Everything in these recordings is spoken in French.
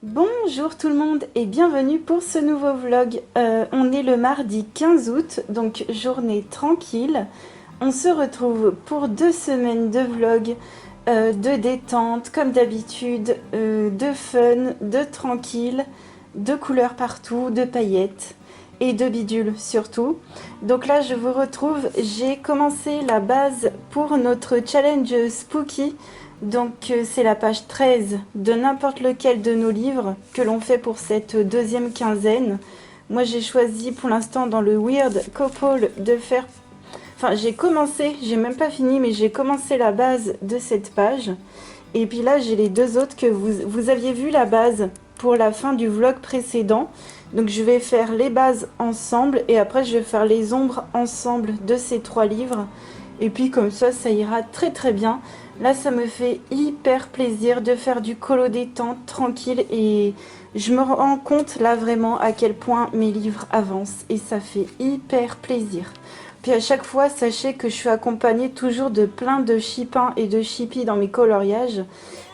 Bonjour tout le monde et bienvenue pour ce nouveau vlog. On est le mardi 15 août, donc journée tranquille. On se retrouve pour 2 semaines de vlog, de détente comme d'habitude, de fun, de tranquille, de couleurs partout, de paillettes et de bidules surtout. Donc là je vous retrouve, j'ai commencé la base pour notre challenge spooky. Donc c'est la page 13 de n'importe lequel de nos livres que l'on fait pour cette deuxième quinzaine. Moi j'ai choisi pour l'instant dans le Weird Couple de faire... Enfin j'ai commencé, j'ai même pas fini, mais j'ai commencé la base de cette page. Et puis là j'ai les deux autres que vous aviez vu la base pour la fin du vlog précédent. Donc je vais faire les bases ensemble et après je vais faire les ombres ensemble de ces 3 livres. Et puis comme ça ira très très bien. Là, ça me fait hyper plaisir de faire du colo détente tranquille et je me rends compte là vraiment à quel point mes livres avancent et ça fait hyper plaisir. Puis à chaque fois, sachez que je suis accompagnée toujours de plein de chippins et de chippies dans mes coloriages.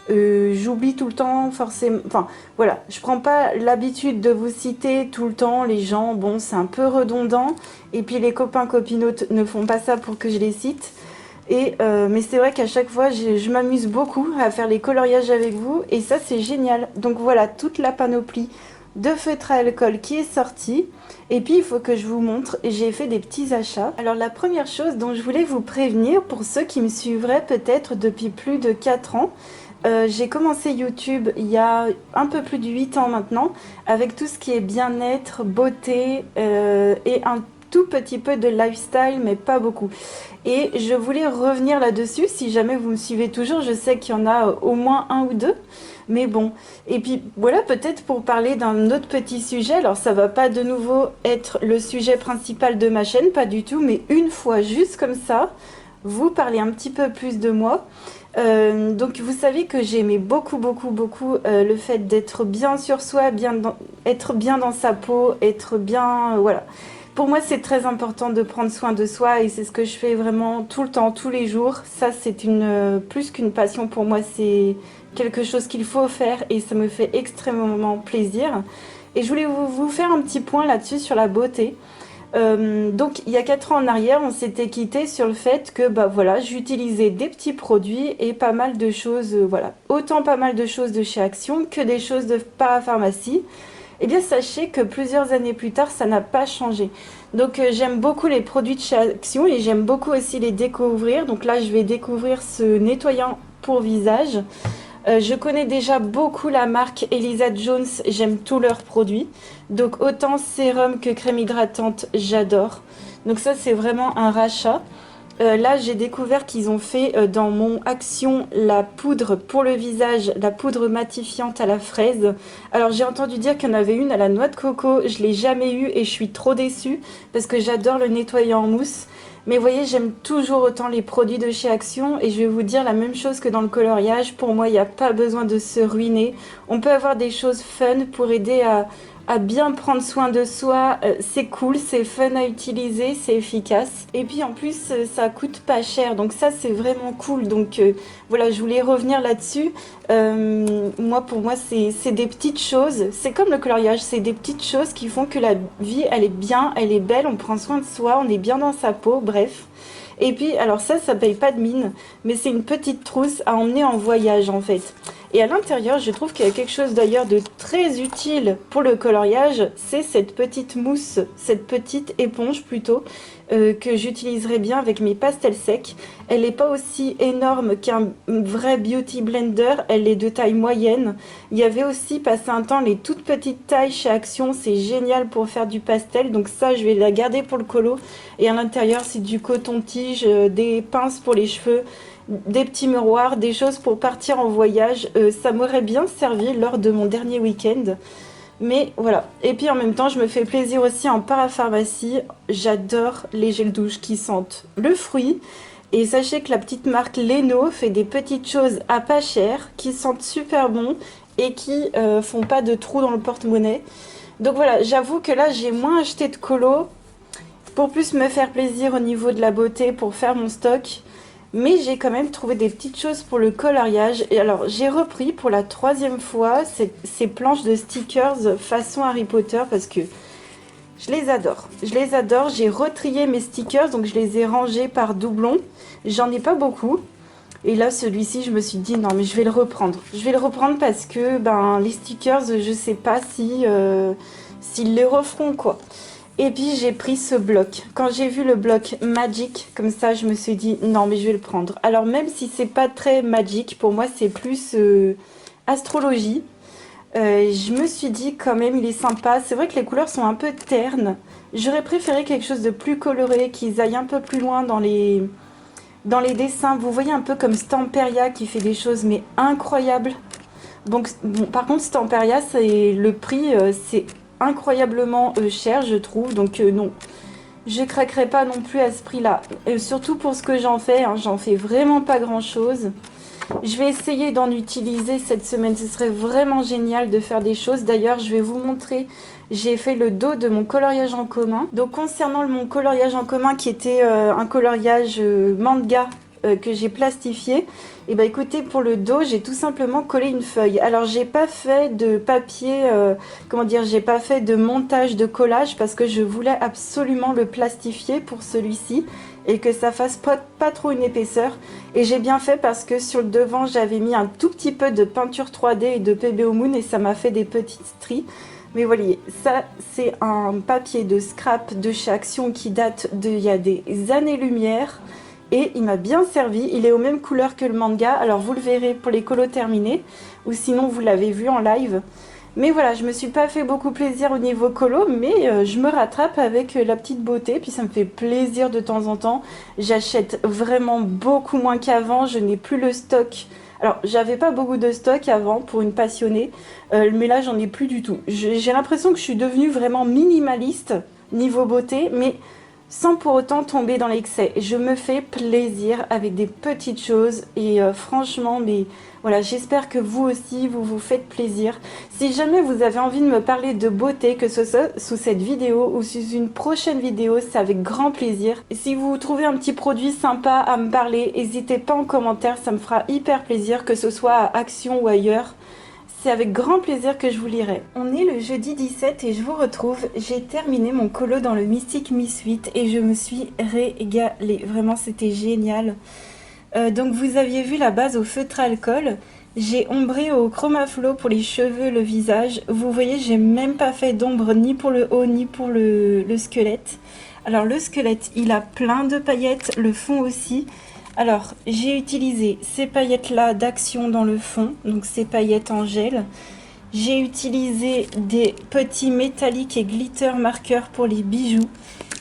J'oublie tout le temps forcément, enfin voilà, je prends pas l'habitude de vous citer tout le temps les gens, bon c'est un peu redondant et puis les copains copinotes ne font pas ça pour que je les cite. Mais c'est vrai qu'à chaque fois, je m'amuse beaucoup à faire les coloriages avec vous et ça, c'est génial. Donc voilà, toute la panoplie de feutres à alcool qui est sortie. Et puis, il faut que je vous montre, j'ai fait des petits achats. Alors, la première chose dont je voulais vous prévenir, pour ceux qui me suivraient peut-être depuis plus de 4 ans, j'ai commencé YouTube il y a un peu plus de 8 ans maintenant, avec tout ce qui est bien-être, beauté et un tout petit peu de lifestyle, mais pas beaucoup. Et je voulais revenir là-dessus, si jamais vous me suivez toujours, je sais qu'il y en a au moins un ou deux, mais bon. Et puis voilà, peut-être pour parler d'un autre petit sujet, alors ça va pas de nouveau être le sujet principal de ma chaîne, pas du tout, mais une fois juste comme ça, vous parler un petit peu plus de moi. Donc vous savez que j'aimais beaucoup le fait d'être bien sur soi, être bien dans sa peau, être bien... voilà. Pour moi, c'est très important de prendre soin de soi et c'est ce que je fais vraiment tout le temps, tous les jours. Ça, c'est plus qu'une passion pour moi, c'est quelque chose qu'il faut faire et ça me fait extrêmement plaisir. Et je voulais vous faire un petit point là-dessus sur la beauté. Donc, il y a 4 ans en arrière, on s'était quitté sur le fait que bah, voilà, j'utilisais des petits produits et pas mal de choses, voilà. Autant pas mal de choses de chez Action que des choses de parapharmacie. Eh bien, sachez que plusieurs années plus tard, ça n'a pas changé. Donc, j'aime beaucoup les produits de chez Action et j'aime beaucoup aussi les découvrir. Donc là, je vais découvrir ce nettoyant pour visage. Je connais déjà beaucoup la marque Elisa Jones, j'aime tous leurs produits. Donc, autant sérum que crème hydratante, j'adore. Donc ça, c'est vraiment un rachat. Là, j'ai découvert qu'ils ont fait dans mon Action la poudre pour le visage, la poudre matifiante à la fraise. Alors, j'ai entendu dire qu'il y en avait une à la noix de coco. Je l'ai jamais eue et je suis trop déçue parce que j'adore le nettoyant en mousse. Mais vous voyez, j'aime toujours autant les produits de chez Action et je vais vous dire la même chose que dans le coloriage. Pour moi, il n'y a pas besoin de se ruiner. On peut avoir des choses fun pour aider à bien prendre soin de soi. C'est cool, c'est fun à utiliser, c'est efficace. Et puis en plus, ça coûte pas cher. Donc ça, c'est vraiment cool. Donc voilà, je voulais revenir là-dessus. Pour moi, c'est des petites choses. C'est comme le coloriage, c'est des petites choses qui font que la vie, elle est bien, elle est belle, on prend soin de soi, on est bien dans sa peau, bref. Et puis, alors ça paye pas de mine, mais c'est une petite trousse à emmener en voyage en fait. Et à l'intérieur, je trouve qu'il y a quelque chose d'ailleurs de très utile pour le coloriage, c'est cette petite mousse, cette petite éponge plutôt, que j'utiliserai bien avec mes pastels secs. Elle n'est pas aussi énorme qu'un vrai beauty blender, elle est de taille moyenne. Il y avait aussi passé un temps les toutes petites tailles chez Action, c'est génial pour faire du pastel, donc ça je vais la garder pour le colo. Et à l'intérieur c'est du coton-tige, des pinces pour les cheveux, des petits miroirs, des choses pour partir en voyage. Ça m'aurait bien servi lors de mon dernier week-end. Mais voilà. Et puis en même temps, je me fais plaisir aussi en parapharmacie. J'adore les gels douche qui sentent le fruit. Et sachez que la petite marque Leno fait des petites choses à pas cher, qui sentent super bon et qui font pas de trous dans le porte-monnaie. Donc voilà, j'avoue que là, j'ai moins acheté de colo pour plus me faire plaisir au niveau de la beauté pour faire mon stock. Mais j'ai quand même trouvé des petites choses pour le coloriage. Et alors, j'ai repris pour la 3e fois ces planches de stickers façon Harry Potter parce que je les adore. Je les adore. J'ai retrié mes stickers, donc je les ai rangés par doublon. J'en ai pas beaucoup. Et là, celui-ci, je me suis dit, non, mais je vais le reprendre. Je vais le reprendre parce que les stickers, je sais pas si s'ils les referont, quoi. Et puis, j'ai pris ce bloc. Quand j'ai vu le bloc Magic, comme ça, je me suis dit, non, mais je vais le prendre. Alors, même si c'est pas très Magic, pour moi, c'est plus astrologie. Je me suis dit, quand même, il est sympa. C'est vrai que les couleurs sont un peu ternes. J'aurais préféré quelque chose de plus coloré, qu'ils aillent un peu plus loin dans les dessins. Vous voyez un peu comme Stamperia qui fait des choses mais incroyables. Donc, bon, par contre, Stamperia, c'est le prix, c'est incroyablement cher, je trouve. Donc, non, je craquerai pas non plus à ce prix-là. Surtout pour ce que j'en fais, hein, j'en fais vraiment pas grand-chose. Je vais essayer d'en utiliser cette semaine. Ce serait vraiment génial de faire des choses. D'ailleurs, je vais vous montrer. J'ai fait le dos de mon coloriage en commun. Donc, concernant mon coloriage en commun qui était un coloriage manga que j'ai plastifié, et bah écoutez, pour le dos, j'ai tout simplement collé une feuille. Alors, j'ai pas fait de papier, comment dire, j'ai pas fait de montage de collage parce que je voulais absolument le plastifier pour celui-ci et que ça fasse pas trop une épaisseur. Et j'ai bien fait parce que sur le devant, j'avais mis un tout petit peu de peinture 3D et de PBO Moon et ça m'a fait des petites stries. Mais voilà, ça c'est un papier de scrap de chez Action qui date d'il y a des années-lumière. Et il m'a bien servi, il est aux mêmes couleurs que le manga. Alors vous le verrez pour les colos terminés, ou sinon vous l'avez vu en live. Mais voilà, je me suis pas fait beaucoup plaisir au niveau colo, mais je me rattrape avec la petite beauté. Puis ça me fait plaisir de temps en temps. J'achète vraiment beaucoup moins qu'avant, je n'ai plus le stock. Alors, j'avais pas beaucoup de stock avant pour une passionnée, mais là, j'en ai plus du tout. J'ai l'impression que je suis devenue vraiment minimaliste niveau beauté, mais sans pour autant tomber dans l'excès. Je me fais plaisir avec des petites choses et franchement, mais voilà, j'espère que vous aussi, vous vous faites plaisir. Si jamais vous avez envie de me parler de beauté, que ce soit sous cette vidéo ou sous une prochaine vidéo, c'est avec grand plaisir. Et si vous trouvez un petit produit sympa à me parler, n'hésitez pas en commentaire, ça me fera hyper plaisir, que ce soit à Action ou ailleurs. C'est avec grand plaisir que je vous lirai. On est le jeudi 17 et je vous retrouve. J'ai terminé mon colo dans le Mystic Miss 8 et je me suis régalée. Vraiment, c'était génial. Donc, vous aviez vu la base au feutre alcool. J'ai ombré au Chromaflow pour les cheveux, le visage. Vous voyez, j'ai même pas fait d'ombre ni pour le haut ni pour le squelette. Alors, le squelette, il a plein de paillettes, le fond aussi. Alors, j'ai utilisé ces paillettes-là d'Action dans le fond, donc ces paillettes en gel. J'ai utilisé des petits métalliques et glitter marqueurs pour les bijoux.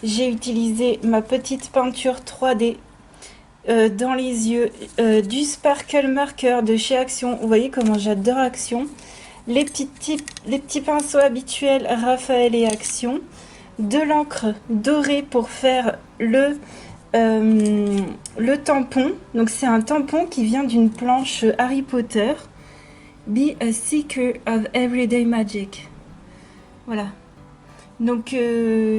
J'ai utilisé ma petite peinture 3D dans les yeux, du sparkle marker de chez Action. Vous voyez comment j'adore Action. Les petits pinceaux habituels Raphaël et Action. De l'encre dorée pour faire le tampon. Donc c'est un tampon qui vient d'une planche Harry Potter. Be a seeker of everyday magic. Voilà. Donc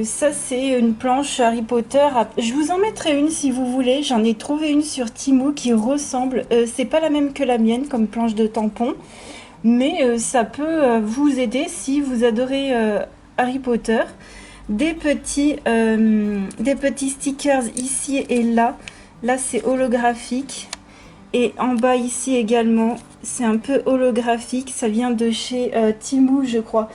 ça c'est une planche Harry Potter. Je vous en mettrai une si vous voulez. J'en ai trouvé une sur Temu qui ressemble. C'est pas la même que la mienne comme planche de tampon. Mais ça peut vous aider si vous adorez Harry Potter. Des petits stickers ici et là. Là, c'est holographique. Et en bas ici également, c'est un peu holographique. Ça vient de chez Temu, je crois.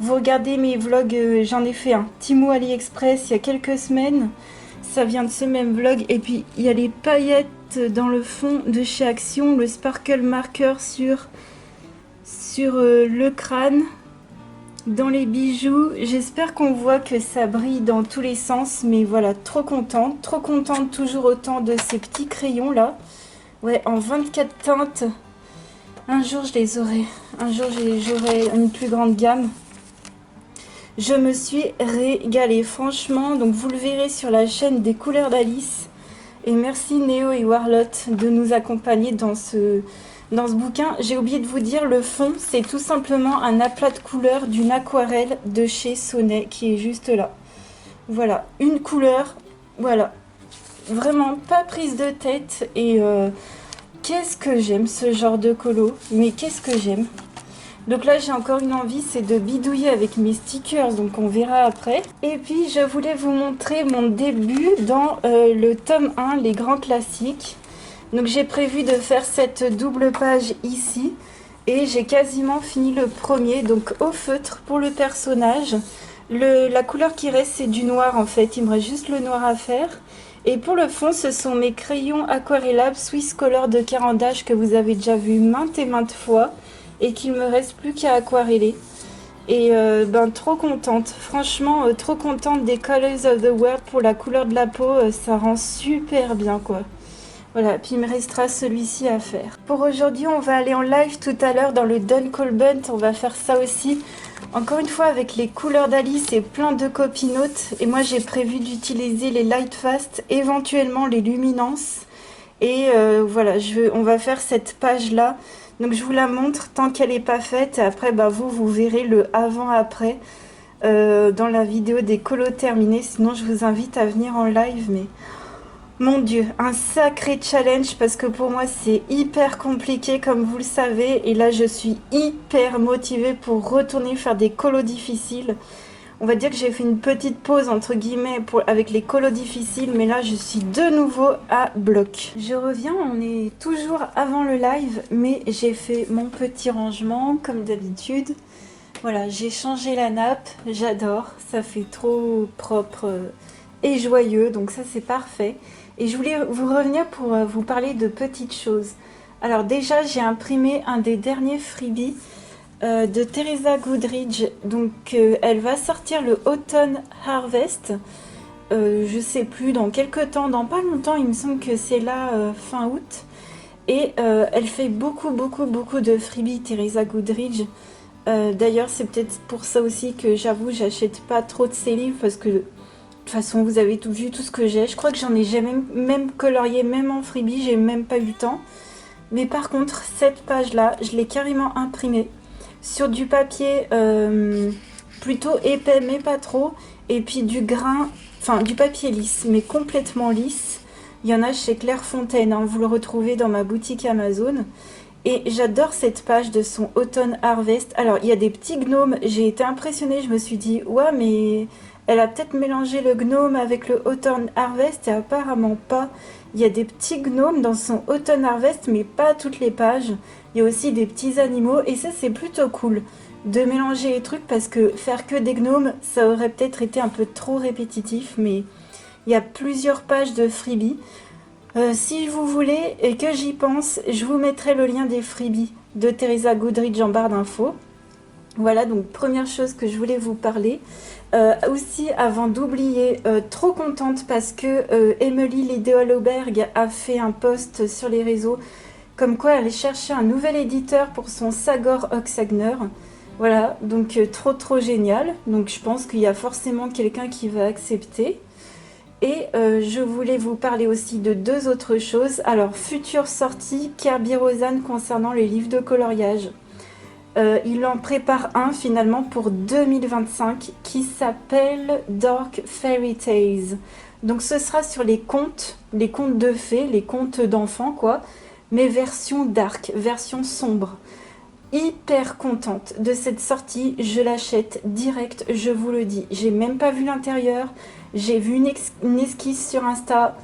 Vous regardez mes vlogs, j'en ai fait un. Temu AliExpress il y a quelques semaines. Ça vient de ce même vlog. Et puis, il y a les paillettes dans le fond de chez Action. Le sparkle marker sur le crâne. Dans les bijoux, j'espère qu'on voit que ça brille dans tous les sens, mais voilà, trop contente toujours autant de ces petits crayons là. Ouais, en 24 teintes. Un jour je les aurai, un jour j'aurai une plus grande gamme. Je me suis régalée, franchement, donc vous le verrez sur la chaîne des couleurs d'Alice. Et merci Néo et Warlotte de nous accompagner dans ce bouquin. J'ai oublié de vous dire, le fond, c'est tout simplement un aplat de couleurs d'une aquarelle de chez Sonnet qui est juste là. Voilà, une couleur, voilà. vraiment pas prise de tête et qu'est-ce que j'aime ce genre de colo, mais qu'est-ce que j'aime. Donc là j'ai encore une envie, c'est de bidouiller avec mes stickers, donc on verra après. Et puis je voulais vous montrer mon début dans le tome 1, les grands classiques. Donc j'ai prévu de faire cette double page ici. Et j'ai quasiment fini le premier, donc au feutre pour le personnage. La couleur qui reste c'est du noir en fait, il me reste juste le noir à faire. Et pour le fond ce sont mes crayons aquarellables Swiss Color de Caran-d'Ache que vous avez déjà vu maintes et maintes fois. Et qu'il me reste plus qu'à aquareller. Et trop contente, franchement trop contente des Colors of the World pour la couleur de la peau, ça rend super bien quoi. Voilà, puis il me restera celui-ci à faire. Pour aujourd'hui on va aller en live tout à l'heure dans le Dunkelbunt, on va faire ça aussi. Encore une fois avec les couleurs d'Alice et plein de copinotes. Et moi j'ai prévu d'utiliser les Lightfast, éventuellement les Luminance. Et voilà, on va faire cette page là. Donc je vous la montre tant qu'elle n'est pas faite. Et après, vous verrez le avant-après dans la vidéo des colos terminés. Sinon, je vous invite à venir en live. Mais mon Dieu, un sacré challenge parce que pour moi, c'est hyper compliqué comme vous le savez. Et là, je suis hyper motivée pour retourner faire des colos difficiles. On va dire que j'ai fait une petite pause entre guillemets avec les colos difficiles, mais là je suis de nouveau à bloc. Je reviens, on est toujours avant le live, mais j'ai fait mon petit rangement comme d'habitude. Voilà, j'ai changé la nappe, j'adore, ça fait trop propre et joyeux, donc ça c'est parfait. Et je voulais vous revenir pour vous parler de petites choses. Alors déjà j'ai imprimé un des derniers freebies de Teresa Goodridge, donc elle va sortir le Autumn Harvest, je sais plus dans quelques temps, dans pas longtemps, il me semble que c'est là fin août, et elle fait beaucoup de freebies Teresa Goodridge. D'ailleurs c'est peut-être pour ça aussi que j'avoue j'achète pas trop de ses livres parce que de toute façon vous avez vu tout ce que j'ai, je crois que j'en ai jamais même colorié, même en freebie j'ai même pas eu le temps, mais par contre cette page là je l'ai carrément imprimée sur du papier plutôt épais mais pas trop, et puis du grain, enfin du papier lisse mais complètement lisse. Il y en a chez Clairefontaine, hein, vous le retrouvez dans ma boutique Amazon. Et j'adore cette page de son Autumn Harvest. Alors il y a des petits gnomes, j'ai été impressionnée, je me suis dit ouais mais elle a peut-être mélangé le gnome avec le Autumn Harvest, et apparemment pas. Il y a des petits gnomes dans son Autumn Harvest, mais pas toutes les pages. Il y a aussi des petits animaux, et ça c'est plutôt cool de mélanger les trucs, parce que faire que des gnomes, ça aurait peut-être été un peu trop répétitif, mais il y a plusieurs pages de freebies. Si vous voulez et que j'y pense, je vous mettrai le lien des freebies de Teresa Goodridge en barre d'infos. Voilà, donc première chose que je voulais vous parler. Aussi, avant d'oublier, trop contente parce que Emily Lidéoloberg a fait un post sur les réseaux comme quoi elle cherchait un nouvel éditeur pour son Sagor Oxagner. Voilà, donc trop génial. Donc je pense qu'il y a forcément quelqu'un qui va accepter. Et je voulais vous parler aussi de deux autres choses. Alors, future sortie Kerby Rosan concernant les livres de coloriage. Il en prépare un finalement pour 2025 qui s'appelle Dark Fairy Tales. Donc ce sera sur les contes de fées, les contes d'enfants quoi, mais version dark, version sombre. Hyper contente de cette sortie, je l'achète direct, je vous le dis. J'ai même pas vu l'intérieur, j'ai vu une esquisse sur Insta.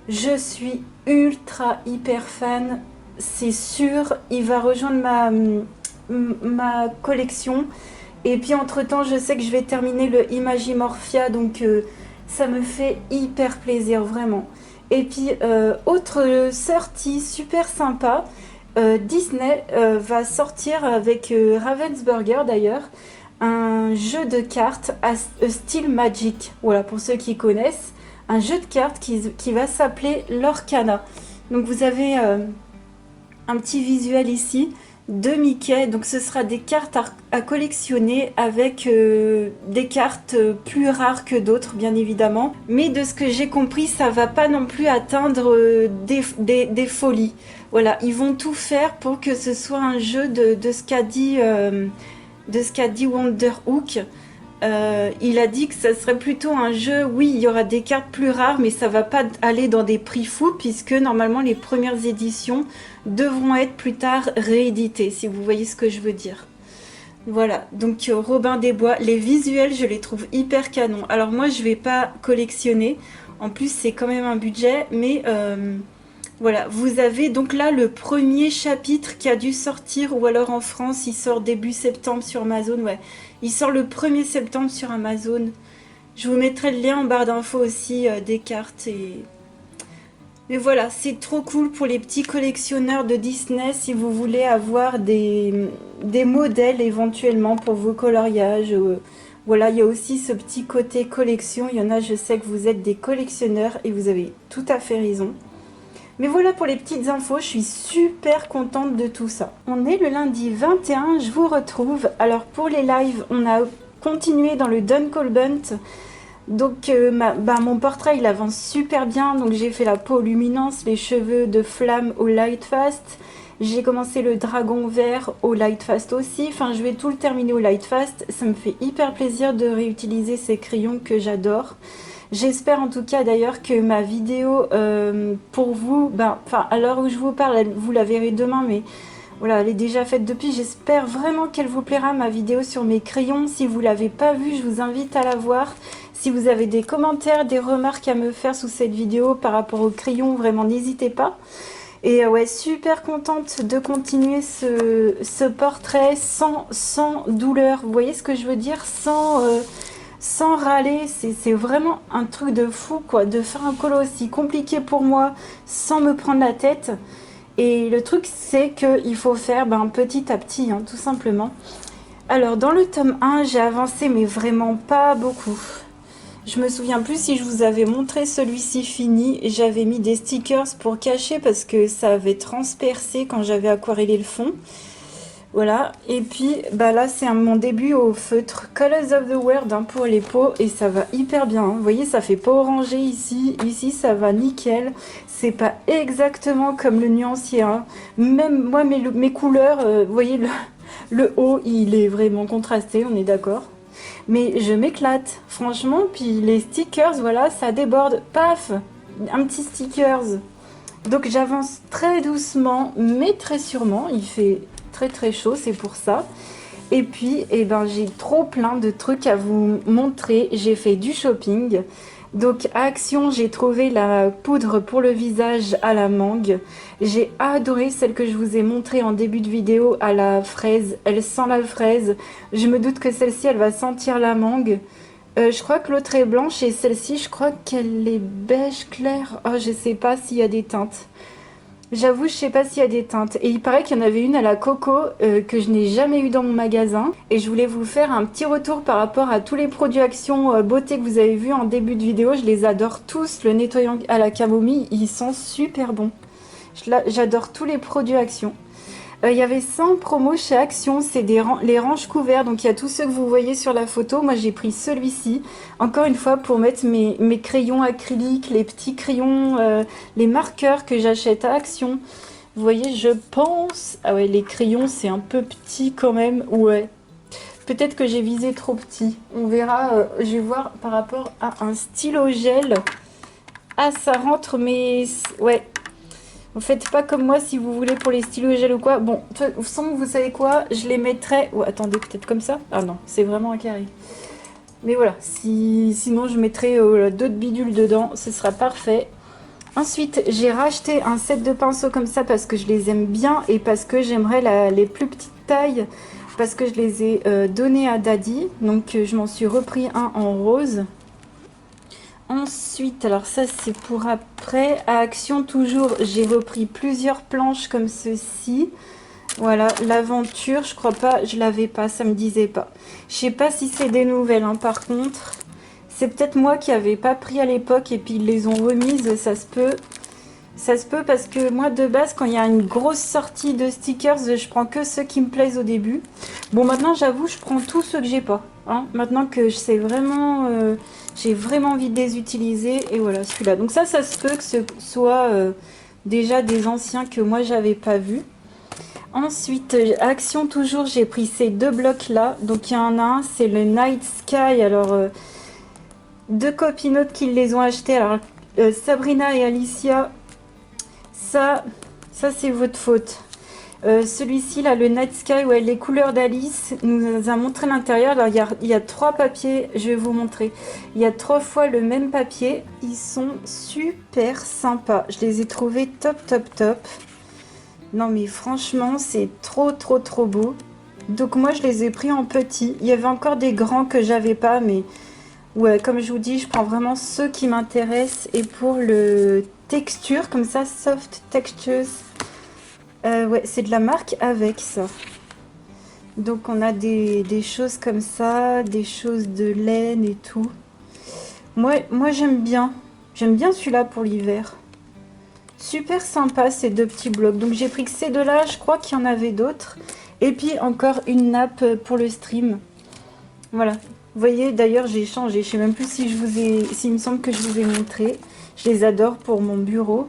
Je suis ultra hyper fan, c'est sûr, il va rejoindre ma collection. Et puis entre temps je sais que je vais terminer le Imagimorphia, donc ça me fait hyper plaisir vraiment. Et puis autre sortie super sympa, Disney va sortir avec Ravensburger d'ailleurs un jeu de cartes à style Magic, voilà pour ceux qui connaissent, un jeu de cartes qui va s'appeler l'Orcana. Donc vous avez un petit visuel ici de Mickey, donc ce sera des cartes à collectionner avec des cartes plus rares que d'autres bien évidemment, mais de ce que j'ai compris ça va pas non plus atteindre des folies. Voilà, ils vont tout faire pour que ce soit un jeu de ce qu'a dit Wonderhook. il a dit que ça serait plutôt un jeu, oui, il y aura des cartes plus rares, mais ça va pas aller dans des prix fous, puisque normalement les premières éditions devront être plus tard rééditées, si vous voyez ce que je veux dire. Voilà, donc Robin des Bois, les visuels, je les trouve hyper canons. Alors moi, je vais pas collectionner, en plus c'est quand même un budget, mais voilà, vous avez donc là le premier chapitre qui a dû sortir, ou alors en France, il sort début septembre sur Amazon, ouais. Il sort le 1er septembre sur Amazon. Je vous mettrai le lien en barre d'infos aussi des cartes. Mais voilà, c'est trop cool pour les petits collectionneurs de Disney si vous voulez avoir des modèles éventuellement pour vos coloriages. Voilà, il y a aussi ce petit côté collection. Il y en a, je sais que vous êtes des collectionneurs et vous avez tout à fait raison. Mais voilà pour les petites infos, je suis super contente de tout ça. On est le lundi 21, je vous retrouve. Alors pour les lives, on a continué dans le Dunkel Bunt. Donc mon portrait il avance super bien, donc j'ai fait la peau luminance, les cheveux de flamme au Light Fast. J'ai commencé le dragon vert au Light Fast aussi, enfin je vais tout le terminer au Light Fast. Ça me fait hyper plaisir de réutiliser ces crayons que j'adore. J'espère en tout cas d'ailleurs que ma vidéo pour vous, à l'heure où je vous parle, vous la verrez demain, mais voilà, elle est déjà faite depuis. J'espère vraiment qu'elle vous plaira, ma vidéo sur mes crayons. Si vous ne l'avez pas vue, je vous invite à la voir. Si vous avez des commentaires, des remarques à me faire sous cette vidéo par rapport aux crayons, vraiment n'hésitez pas. Et ouais, super contente de continuer ce portrait sans douleur. Vous voyez ce que je veux dire? Sans râler, c'est vraiment un truc de fou quoi, de faire un colo aussi compliqué pour moi sans me prendre la tête. Et le truc c'est qu'il faut faire petit à petit, tout simplement. Alors dans le tome 1, j'ai avancé mais vraiment pas beaucoup. Je me souviens plus si je vous avais montré celui-ci fini. J'avais mis des stickers pour cacher parce que ça avait transpercé quand j'avais aquarellé le fond. Voilà, et puis là c'est mon début au feutre Colors of the World pour les peaux et ça va hyper bien. Vous voyez, ça fait pas orangé ici, ça va nickel. C'est pas exactement comme le nuancier. Même moi, mes couleurs, vous voyez, le haut il est vraiment contrasté, on est d'accord. Mais je m'éclate, franchement. Puis les stickers, voilà, ça déborde, paf, un petit stickers. Donc j'avance très doucement, mais très sûrement. Il fait très chaud, c'est pour ça. Et puis j'ai trop plein de trucs à vous montrer. J'ai fait du shopping. Donc à Action, j'ai trouvé la poudre pour le visage à la mangue. J'ai adoré celle que je vous ai montrée en début de vidéo à la fraise. Elle sent la fraise. Je me doute que celle-ci, elle va sentir la mangue. Je crois que l'autre est blanche et celle-ci, je crois qu'elle est beige clair. Oh, je sais pas s'il y a des teintes. J'avoue, je sais pas s'il y a des teintes. Et il paraît qu'il y en avait une à la coco que je n'ai jamais eu dans mon magasin. Et je voulais vous faire un petit retour par rapport à tous les produits Action beauté que vous avez vus en début de vidéo. Je les adore tous. Le nettoyant à la camomille, il sent super bon. J'adore tous les produits Action. Il y avait 100 promos chez Action, c'est les ranges couverts, donc il y a tous ceux que vous voyez sur la photo. Moi j'ai pris celui-ci, encore une fois pour mettre mes crayons acryliques, les petits crayons, les marqueurs que j'achète à Action. Vous voyez, je pense... Ah ouais, les crayons c'est un peu petit quand même, ouais. Peut-être que j'ai visé trop petit. On verra, je vais voir par rapport à un stylo gel. Ah ça rentre mais... Ouais. Vous faites pas comme moi si vous voulez pour les stylos gel ou quoi. Bon, de toute façon, vous savez quoi, je les mettrai... Oh, attendez, peut-être comme ça. Ah non, c'est vraiment un carré. Mais voilà, sinon je mettrai d'autres bidules dedans, ce sera parfait. Ensuite, j'ai racheté un set de pinceaux comme ça parce que je les aime bien et parce que j'aimerais les plus petites tailles parce que je les ai donnés à Daddy. Donc je m'en suis repris un en rose. Ensuite, alors ça c'est pour après, à Action toujours, j'ai repris plusieurs planches comme ceci. Voilà, l'aventure, je crois pas, je l'avais pas, ça me disait pas. Je sais pas si c'est des nouvelles, par contre. C'est peut-être moi qui avais pas pris à l'époque et puis ils les ont remises, ça se peut. Ça se peut parce que moi de base, quand il y a une grosse sortie de stickers, je prends que ceux qui me plaisent au début. Bon, maintenant j'avoue, je prends tous ceux que j'ai pas. Maintenant que je sais vraiment... j'ai vraiment envie de les utiliser et voilà celui-là. Donc ça se peut que ce soit déjà des anciens que moi j'avais pas vus. Ensuite, Action toujours, j'ai pris ces deux blocs-là. Donc il y en a un, c'est le Night Sky. Alors, deux copinotes qui les ont achetés. Alors, Sabrina et Alicia, ça c'est votre faute. Celui-ci, là, le Night Sky, ouais, les couleurs d'Alice, nous a montré l'intérieur. Alors, il y a trois papiers, je vais vous montrer. Il y a 3 fois le même papier. Ils sont super sympas. Je les ai trouvés top, top, top. Non, mais franchement, c'est trop, trop, trop beau. Donc, moi, je les ai pris en petit. Il y avait encore des grands que j'avais pas, mais ouais, comme je vous dis, je prends vraiment ceux qui m'intéressent. Et pour le texture, comme ça, Soft Textures. Ouais, c'est de la marque Avec, ça. Donc on a des choses comme ça, des choses de laine et tout. Moi j'aime bien. J'aime bien celui-là pour l'hiver. Super sympa ces deux petits blocs. Donc j'ai pris que ces deux-là, je crois qu'il y en avait d'autres. Et puis encore une nappe pour le stream. Voilà. Vous voyez, d'ailleurs j'ai changé. Je sais même plus si s'il me semble que je vous ai montré. Je les adore pour mon bureau.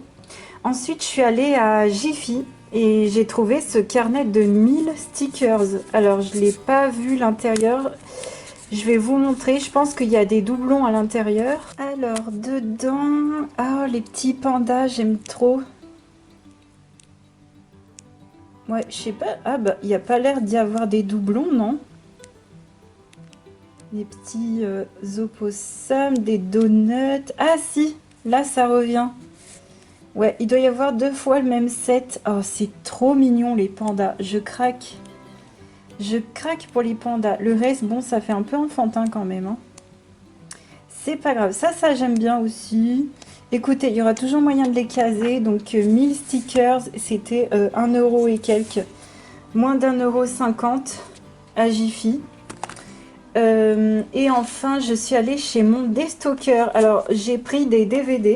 Ensuite je suis allée à Jiffy. Et j'ai trouvé ce carnet de 1000 stickers. Alors, je ne l'ai pas vu l'intérieur. Je vais vous montrer. Je pense qu'il y a des doublons à l'intérieur. Alors, dedans... Ah, les petits pandas, j'aime trop. Ouais, je sais pas. Ah, bah, il n'y a pas l'air d'y avoir des doublons, non? Des petits opossums, des donuts. Ah, si! Là, ça revient. Ouais, il doit y avoir 2 fois le même set. Oh, c'est trop mignon les pandas. Je craque. Je craque pour les pandas. Le reste, bon, ça fait un peu enfantin quand même, hein. C'est pas grave. Ça j'aime bien aussi. Écoutez, il y aura toujours moyen de les caser. Donc, 1000 stickers, c'était 1 euro et quelques. Moins d'1,50 € à Jiffy. Et enfin, je suis allée chez mon déstocker. Alors, j'ai pris des DVD.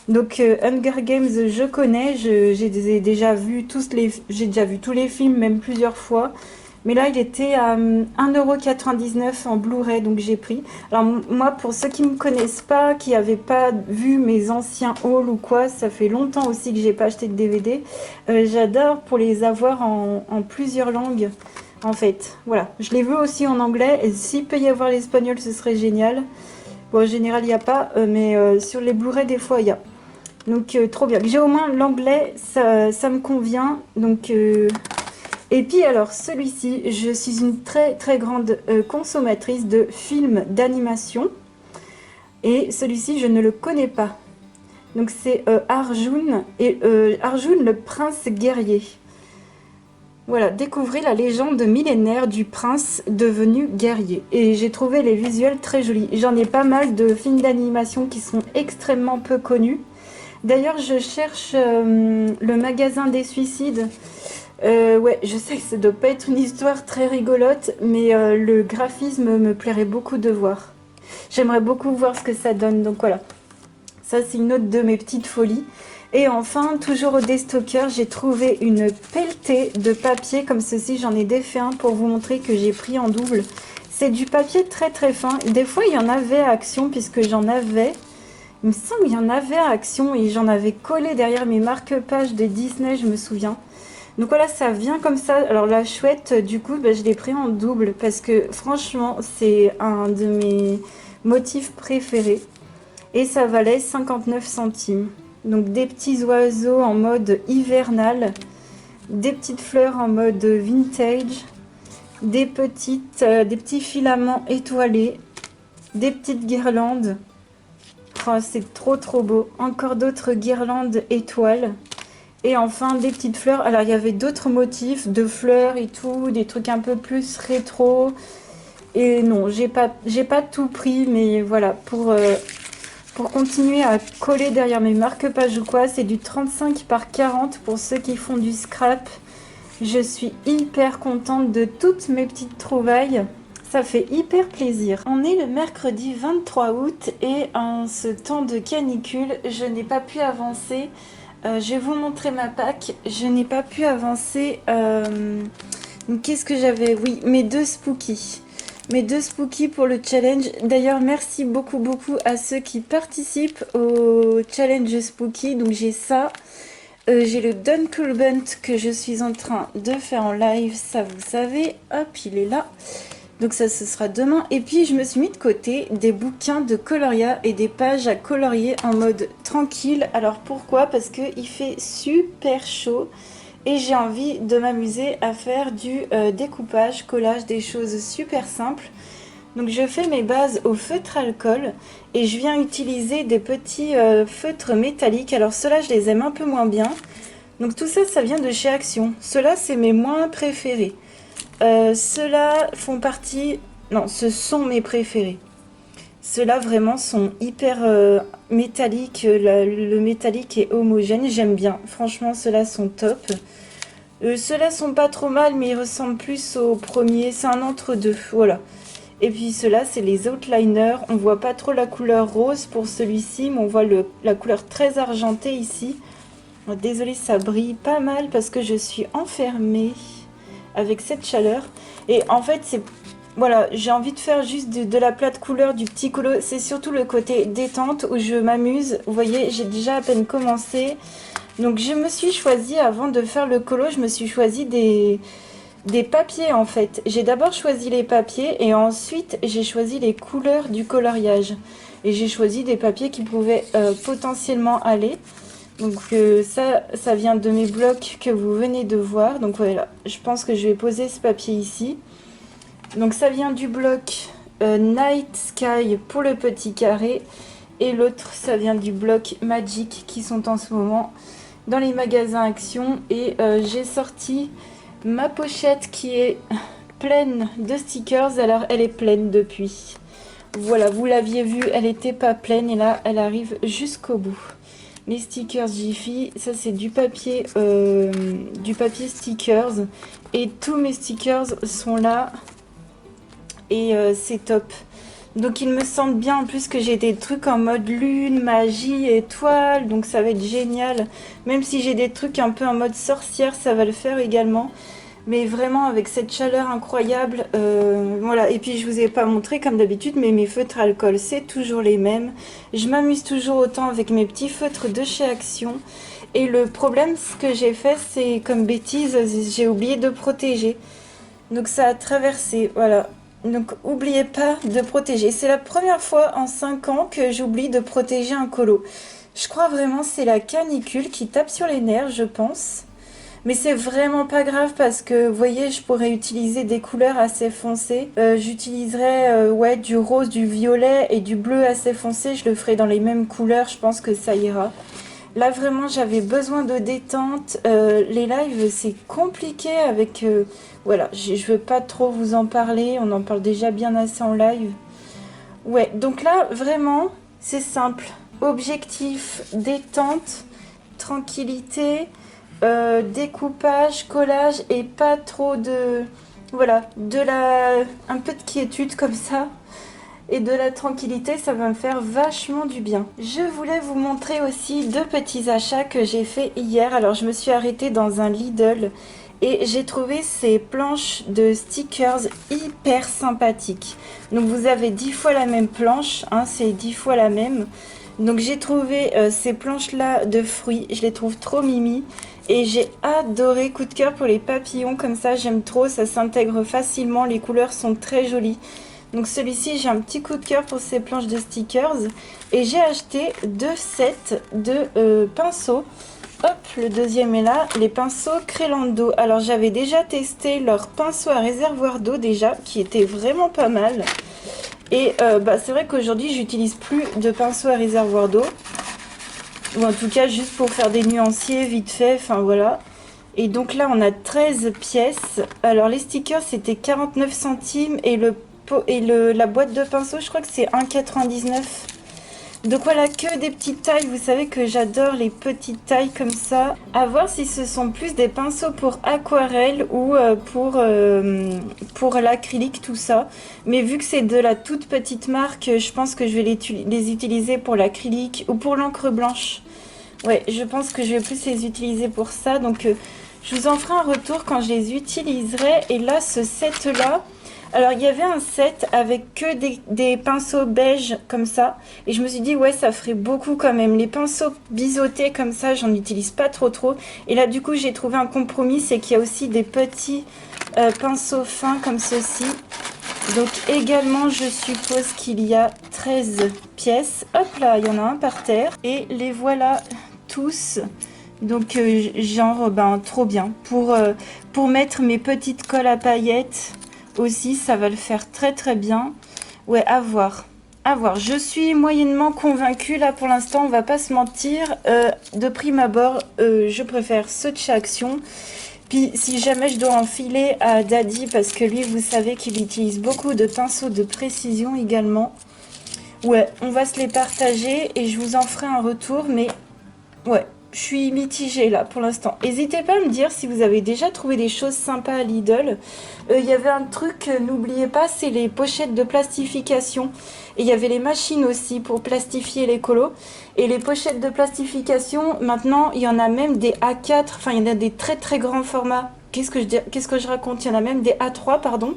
Donc Hunger Games, je connais, j'ai déjà vu j'ai déjà vu tous les films, même plusieurs fois. Mais là, il était à 1,99 € en Blu-ray, donc j'ai pris. Alors moi, pour ceux qui ne me connaissent pas, qui n'avaient pas vu mes anciens hauls ou quoi, ça fait longtemps aussi que j'ai pas acheté de DVD. J'adore pour les avoir en plusieurs langues, en fait. Voilà, je les veux aussi en anglais, et s'il peut y avoir l'espagnol, ce serait génial. Bon, en général, il n'y a pas, mais sur les Blu-ray, des fois, il y a. Donc trop bien. J'ai au moins l'anglais, ça me convient. Donc et puis alors celui-ci, je suis une très très grande consommatrice de films d'animation. Et celui-ci, je ne le connais pas. Donc c'est Arjun et Arjun le prince guerrier. Voilà, découvrez la légende millénaire du prince devenu guerrier. Et j'ai trouvé les visuels très jolis. J'en ai pas mal de films d'animation qui sont extrêmement peu connus. D'ailleurs, je cherche le magasin des suicides. Ouais, je sais que ça doit pas être une histoire très rigolote, mais le graphisme me plairait beaucoup de voir. J'aimerais beaucoup voir ce que ça donne, donc voilà. Ça, c'est une autre de mes petites folies. Et enfin, toujours au déstocker, j'ai trouvé une pelletée de papier comme ceci. J'en ai défait un pour vous montrer que j'ai pris en double. C'est du papier très très fin. Des fois, il y en avait à Action puisque j'en avais. Il me semble qu'il y en avait à Action et j'en avais collé derrière mes marque-pages de Disney, je me souviens. Donc voilà, ça vient comme ça. Alors la chouette, du coup, bah, je l'ai pris en double parce que franchement, c'est un de mes motifs préférés. Et ça valait 59 centimes. Donc des petits oiseaux en mode hivernal, des petites fleurs en mode vintage, des petits filaments étoilés, des petites guirlandes. Oh, c'est trop trop beau. Encore d'autres guirlandes étoiles. Et enfin des petites fleurs. Alors il y avait d'autres motifs de fleurs et tout, des trucs un peu plus rétro. Et non, j'ai pas tout pris, mais voilà, pour continuer à coller derrière mes marque-pages ou quoi, c'est du 35 par 40 pour ceux qui font du scrap. Je suis hyper contente de toutes mes petites trouvailles. Ça fait hyper plaisir. On est le mercredi 23 août et en ce temps de canicule, je n'ai pas pu avancer. Je vais vous montrer ma pack. Je n'ai pas pu avancer. Qu'est-ce que j'avais? Oui, mes deux spookies. Mes deux spookies pour le challenge. D'ailleurs, merci beaucoup à ceux qui participent au challenge spooky. Donc j'ai ça. J'ai le Done Cool Bunt que je suis en train de faire en live, ça vous savez. Hop, il est là. Donc ça, ce sera demain. Et puis, je me suis mis de côté des bouquins de coloria et des pages à colorier en mode tranquille. Alors pourquoi? Parce qu'il fait super chaud et j'ai envie de m'amuser à faire du découpage, collage, des choses super simples. Donc je fais mes bases au feutre alcool et je viens utiliser des petits feutres métalliques. Alors ceux-là, je les aime un peu moins bien. Donc tout ça, ça vient de chez Action. Ceux-là, c'est mes moins préférés. Ceux-là font partie... Non, ce sont mes préférés. Ceux-là vraiment sont hyper métalliques. Le métallique est homogène, j'aime bien. Franchement, ceux-là sont top. Ceux-là sont pas trop mal, mais ils ressemblent plus au premier. C'est un entre-deux, voilà. Et puis ceux-là, c'est les outliners. On voit pas trop la couleur rose pour celui-ci, mais on voit la couleur très argentée ici. Désolée, ça brille pas mal parce que je suis enfermée avec cette chaleur. Et en fait, c'est... Voilà, j'ai envie de faire juste de la plate couleur, du petit colo. C'est surtout le côté détente où je m'amuse. Vous voyez, j'ai déjà à peine commencé. Donc je me suis choisi, avant de faire le colo, je me suis choisi des papiers en fait. J'ai d'abord choisi les papiers et ensuite j'ai choisi les couleurs du coloriage. Et j'ai choisi des papiers qui pouvaient potentiellement aller. Donc ça vient de mes blocs que vous venez de voir. Donc voilà, je pense que je vais poser ce papier ici. Donc ça vient du bloc Night Sky pour le petit carré. Et l'autre, ça vient du bloc Magic qui sont en ce moment dans les magasins Action. Et j'ai sorti ma pochette qui est pleine de stickers. Alors elle est pleine depuis. Voilà, vous l'aviez vu, elle n'était pas pleine et là elle arrive jusqu'au bout. Les stickers Jiffy, ça c'est du papier stickers. Et tous mes stickers sont là. Et c'est top. Donc il me semble bien en plus que j'ai des trucs en mode lune, magie, étoile. Donc ça va être génial. Même si j'ai des trucs un peu en mode sorcière, ça va le faire également. Mais vraiment avec cette chaleur incroyable. Voilà. Et puis je vous ai pas montré comme d'habitude, mais mes feutres alcool, c'est toujours les mêmes. Je m'amuse toujours autant avec mes petits feutres de chez Action. Et le problème, ce que j'ai fait, c'est comme bêtise, j'ai oublié de protéger. Donc ça a traversé, voilà. Donc n'oubliez pas de protéger. C'est la première fois en 5 ans que j'oublie de protéger un colo. Je crois vraiment c'est la canicule qui tape sur les nerfs, je pense. Mais c'est vraiment pas grave parce que, vous voyez, je pourrais utiliser des couleurs assez foncées. J'utiliserai ouais, du rose, du violet et du bleu assez foncé. Je le ferai dans les mêmes couleurs, je pense que ça ira. Là, vraiment, j'avais besoin de détente. Les lives, c'est compliqué avec... voilà, je veux pas trop vous en parler. On en parle déjà bien assez en live. Ouais, donc là, vraiment, c'est simple. Objectif, détente, tranquillité, découpage, collage et pas trop de... Voilà, un peu de quiétude comme ça. Et de la tranquillité, ça va me faire vachement du bien. Je voulais vous montrer aussi 2 petits achats que j'ai fait hier. Alors je me suis arrêtée dans un Lidl et j'ai trouvé ces planches de stickers hyper sympathiques. Donc vous avez 10 fois la même planche, hein, c'est 10 fois la même. Donc j'ai trouvé ces planches là de fruits, je les trouve trop mimi. Et j'ai adoré, coup de cœur pour les papillons comme ça, j'aime trop, ça s'intègre facilement, les couleurs sont très jolies. Donc celui-ci, j'ai un petit coup de cœur pour ces planches de stickers. Et j'ai acheté 2 sets de pinceaux. Hop, le deuxième est là. Les pinceaux Crelando. Alors j'avais déjà testé leur pinceau à réservoir d'eau déjà, qui était vraiment pas mal. Et bah, c'est vrai qu'aujourd'hui, j'utilise plus de pinceau à réservoir d'eau. Ou en tout cas, juste pour faire des nuanciers vite fait. Enfin voilà. Et donc là, on a 13 pièces. Alors les stickers, c'était 49 centimes. Et la boîte de pinceau, je crois que c'est 1,99 €. Donc voilà, que des petites tailles. Vous savez que j'adore les petites tailles comme ça. À voir si ce sont plus des pinceaux pour aquarelle ou pour l'acrylique, tout ça. Mais vu que c'est de la toute petite marque, je pense que je vais les utiliser pour l'acrylique ou pour l'encre blanche. Ouais, je pense que je vais plus les utiliser pour ça. Donc je vous en ferai un retour quand je les utiliserai. Et là, ce set-là... Alors, il y avait un set avec que des pinceaux beige comme ça. Et je me suis dit, ouais, ça ferait beaucoup quand même. Les pinceaux biseautés comme ça, j'en utilise pas trop. Et là, du coup, j'ai trouvé un compromis, c'est qu'il y a aussi des petits pinceaux fins comme ceci. Donc, également, je suppose qu'il y a 13 pièces. Hop là, il y en a un par terre. Et les voilà tous. Donc, genre, ben, trop bien. Pour mettre mes petites colles à paillettes aussi, ça va le faire très bien. Ouais, à voir. À voir. Je suis moyennement convaincue là pour l'instant, on va pas se mentir. De prime abord, je préfère ceux de chez Action. Puis si jamais je dois en filer à Daddy, parce que lui, vous savez qu'il utilise beaucoup de pinceaux de précision également. Ouais, on va se les partager et je vous en ferai un retour, mais ouais. Je suis mitigée là pour l'instant. N'hésitez pas à me dire si vous avez déjà trouvé des choses sympas à Lidl. Il y avait un truc, n'oubliez pas, c'est les pochettes de plastification. Et il y avait les machines aussi pour plastifier les colos. Et les pochettes de plastification, maintenant, il y en a même des A4. Enfin, il y en a des très grands formats. Qu'est-ce que je raconte? Il y en a même des A3, pardon.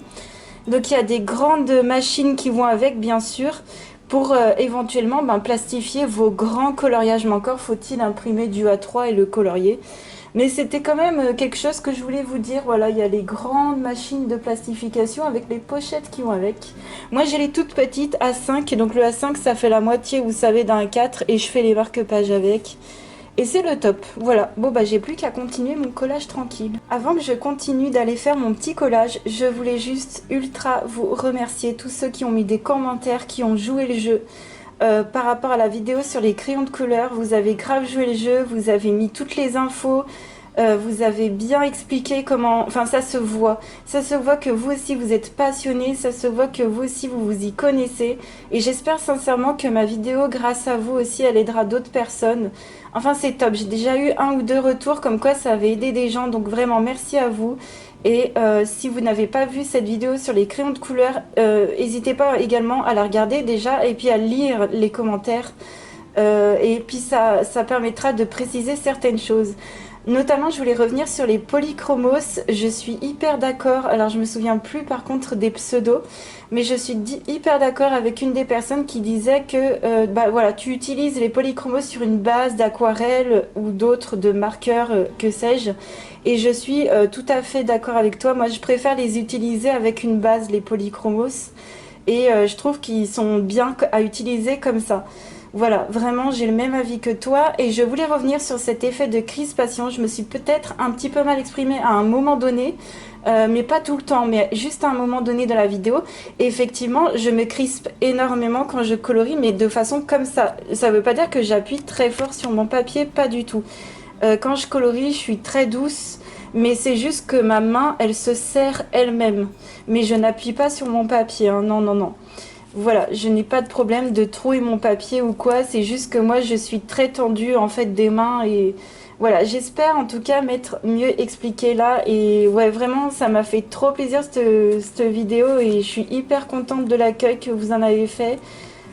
Donc, il y a des grandes machines qui vont avec, bien sûr, pour éventuellement plastifier vos grands coloriages. Mais encore faut-il imprimer du A3 et le colorier. Mais c'était quand même quelque chose que je voulais vous dire. Voilà, il y a les grandes machines de plastification avec les pochettes qui vont avec. Moi, j'ai les toutes petites A5. Donc le A5, ça fait la moitié, vous savez, d'un A4. Et je fais les marque-pages avec. Et c'est le top. Voilà. Bon, bah, j'ai plus qu'à continuer mon collage tranquille. Avant que je continue d'aller faire mon petit collage, je voulais juste ultra vous remercier tous ceux qui ont mis des commentaires, qui ont joué le jeu. Par rapport à la vidéo sur les crayons de couleur, vous avez grave joué le jeu, vous avez mis toutes les infos, vous avez bien expliqué comment... Enfin, ça se voit que vous aussi vous êtes passionné, ça se voit que vous aussi vous vous y connaissez. Et j'espère sincèrement que ma vidéo, grâce à vous aussi, elle aidera d'autres personnes. Enfin, c'est top, j'ai déjà eu 1 ou 2 retours comme quoi ça avait aidé des gens, donc vraiment merci à vous. Et si vous n'avez pas vu cette vidéo sur les crayons de couleur, n'hésitez pas également à la regarder déjà et puis à lire les commentaires. Et puis ça permettra de préciser certaines choses. Notamment, je voulais revenir sur les polychromos. Je suis hyper d'accord. Alors, je me souviens plus par contre des pseudos, mais je suis hyper d'accord avec une des personnes qui disait que voilà, tu utilises les polychromos sur une base d'aquarelle ou d'autres de marqueurs, que sais-je. Et je suis tout à fait d'accord avec toi. Moi, je préfère les utiliser avec une base, les polychromos. Et je trouve qu'ils sont bien à utiliser comme ça. Voilà, vraiment, j'ai le même avis que toi. Et je voulais revenir sur cet effet de crispation. Je me suis peut-être un petit peu mal exprimée à un moment donné, mais pas tout le temps, mais juste à un moment donné de la vidéo. Et effectivement, je me crispe énormément quand je colorie, mais de façon comme ça. Ça veut pas dire que j'appuie très fort sur mon papier, pas du tout. Quand je colorie, je suis très douce, mais c'est juste que ma main, elle se serre elle-même. Mais je n'appuie pas sur mon papier, hein. Non. Voilà, je n'ai pas de problème de trouer mon papier ou quoi, c'est juste que moi je suis très tendue en fait des mains et voilà, j'espère en tout cas m'être mieux expliqué là et ouais, vraiment ça m'a fait trop plaisir cette vidéo et je suis hyper contente de l'accueil que vous en avez fait.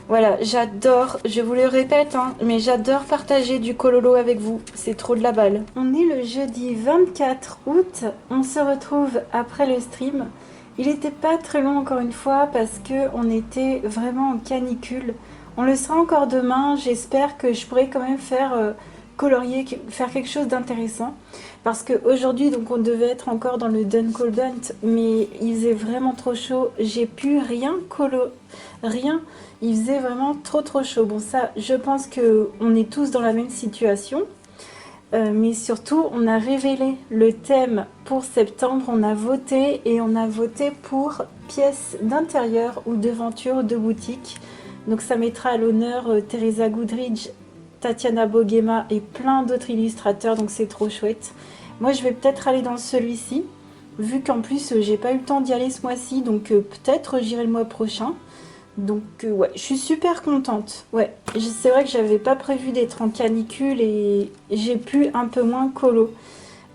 Voilà, j'adore, je vous le répète, hein, mais j'adore partager du Cololo avec vous, c'est trop de la balle. On est le jeudi 24 août, on se retrouve après le stream. Il n'était pas très long encore une fois parce qu'on était vraiment en canicule. On le sera encore demain, j'espère que je pourrai quand même faire colorier, faire quelque chose d'intéressant. Parce qu'aujourd'hui, donc on devait être encore dans le Done Cold Hunt, mais il faisait vraiment trop chaud. J'ai pu rien rien. Il faisait vraiment trop chaud. Bon ça, je pense qu'on est tous dans la même situation. Mais surtout, on a révélé le thème pour septembre, on a voté et on a voté pour pièces d'intérieur ou devanture de boutique. Donc ça mettra à l'honneur Teresa Goodridge, Tatiana Boguema et plein d'autres illustrateurs, donc c'est trop chouette. Moi je vais peut-être aller dans celui-ci, vu qu'en plus j'ai pas eu le temps d'y aller ce mois-ci, donc peut-être j'irai le mois prochain. Donc ouais, je suis super contente. Ouais, c'est vrai que j'avais pas prévu d'être en canicule et j'ai pu un peu moins colo.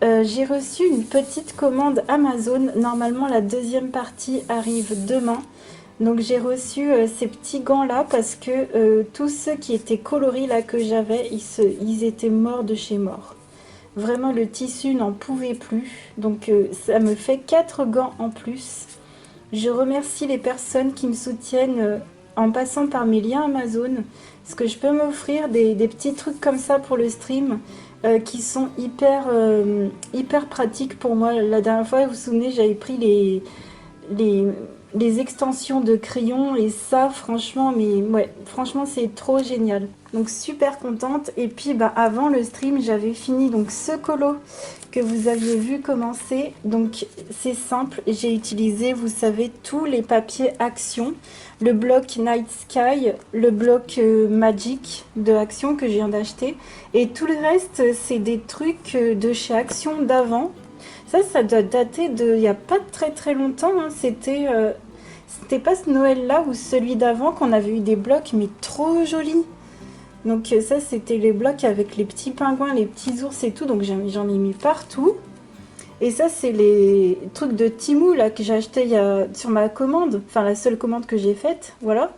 J'ai reçu une petite commande Amazon. Normalement, la deuxième partie arrive demain. Donc j'ai reçu ces petits gants là parce que tous ceux qui étaient coloris là que j'avais, ils étaient morts de chez mort. Vraiment, le tissu n'en pouvait plus. Donc ça me fait 4 gants en plus. Je remercie les personnes qui me soutiennent en passant par mes liens Amazon. Parce que je peux m'offrir des petits trucs comme ça pour le stream qui sont hyper pratiques pour moi. La dernière fois, vous vous souvenez, j'avais pris les, les extensions de crayon et ça, franchement, mais ouais, franchement, c'est trop génial. Donc super contente. Et puis bah, avant le stream, j'avais fini donc ce colo que vous aviez vu commencer. Donc c'est simple, j'ai utilisé, vous savez, tous les papiers Action, le bloc Night Sky, le bloc Magic de Action que je viens d'acheter, et tout le reste c'est des trucs de chez Action d'avant. Ça doit dater de il n'y a pas très longtemps, hein. C'était pas ce Noël là ou celui d'avant qu'on avait eu des blocs mais trop jolis. Donc ça c'était les blocs avec les petits pingouins, les petits ours et tout, donc j'en ai mis partout. Et ça c'est les trucs de Temu là que j'ai acheté sur ma commande, enfin la seule commande que j'ai faite, voilà.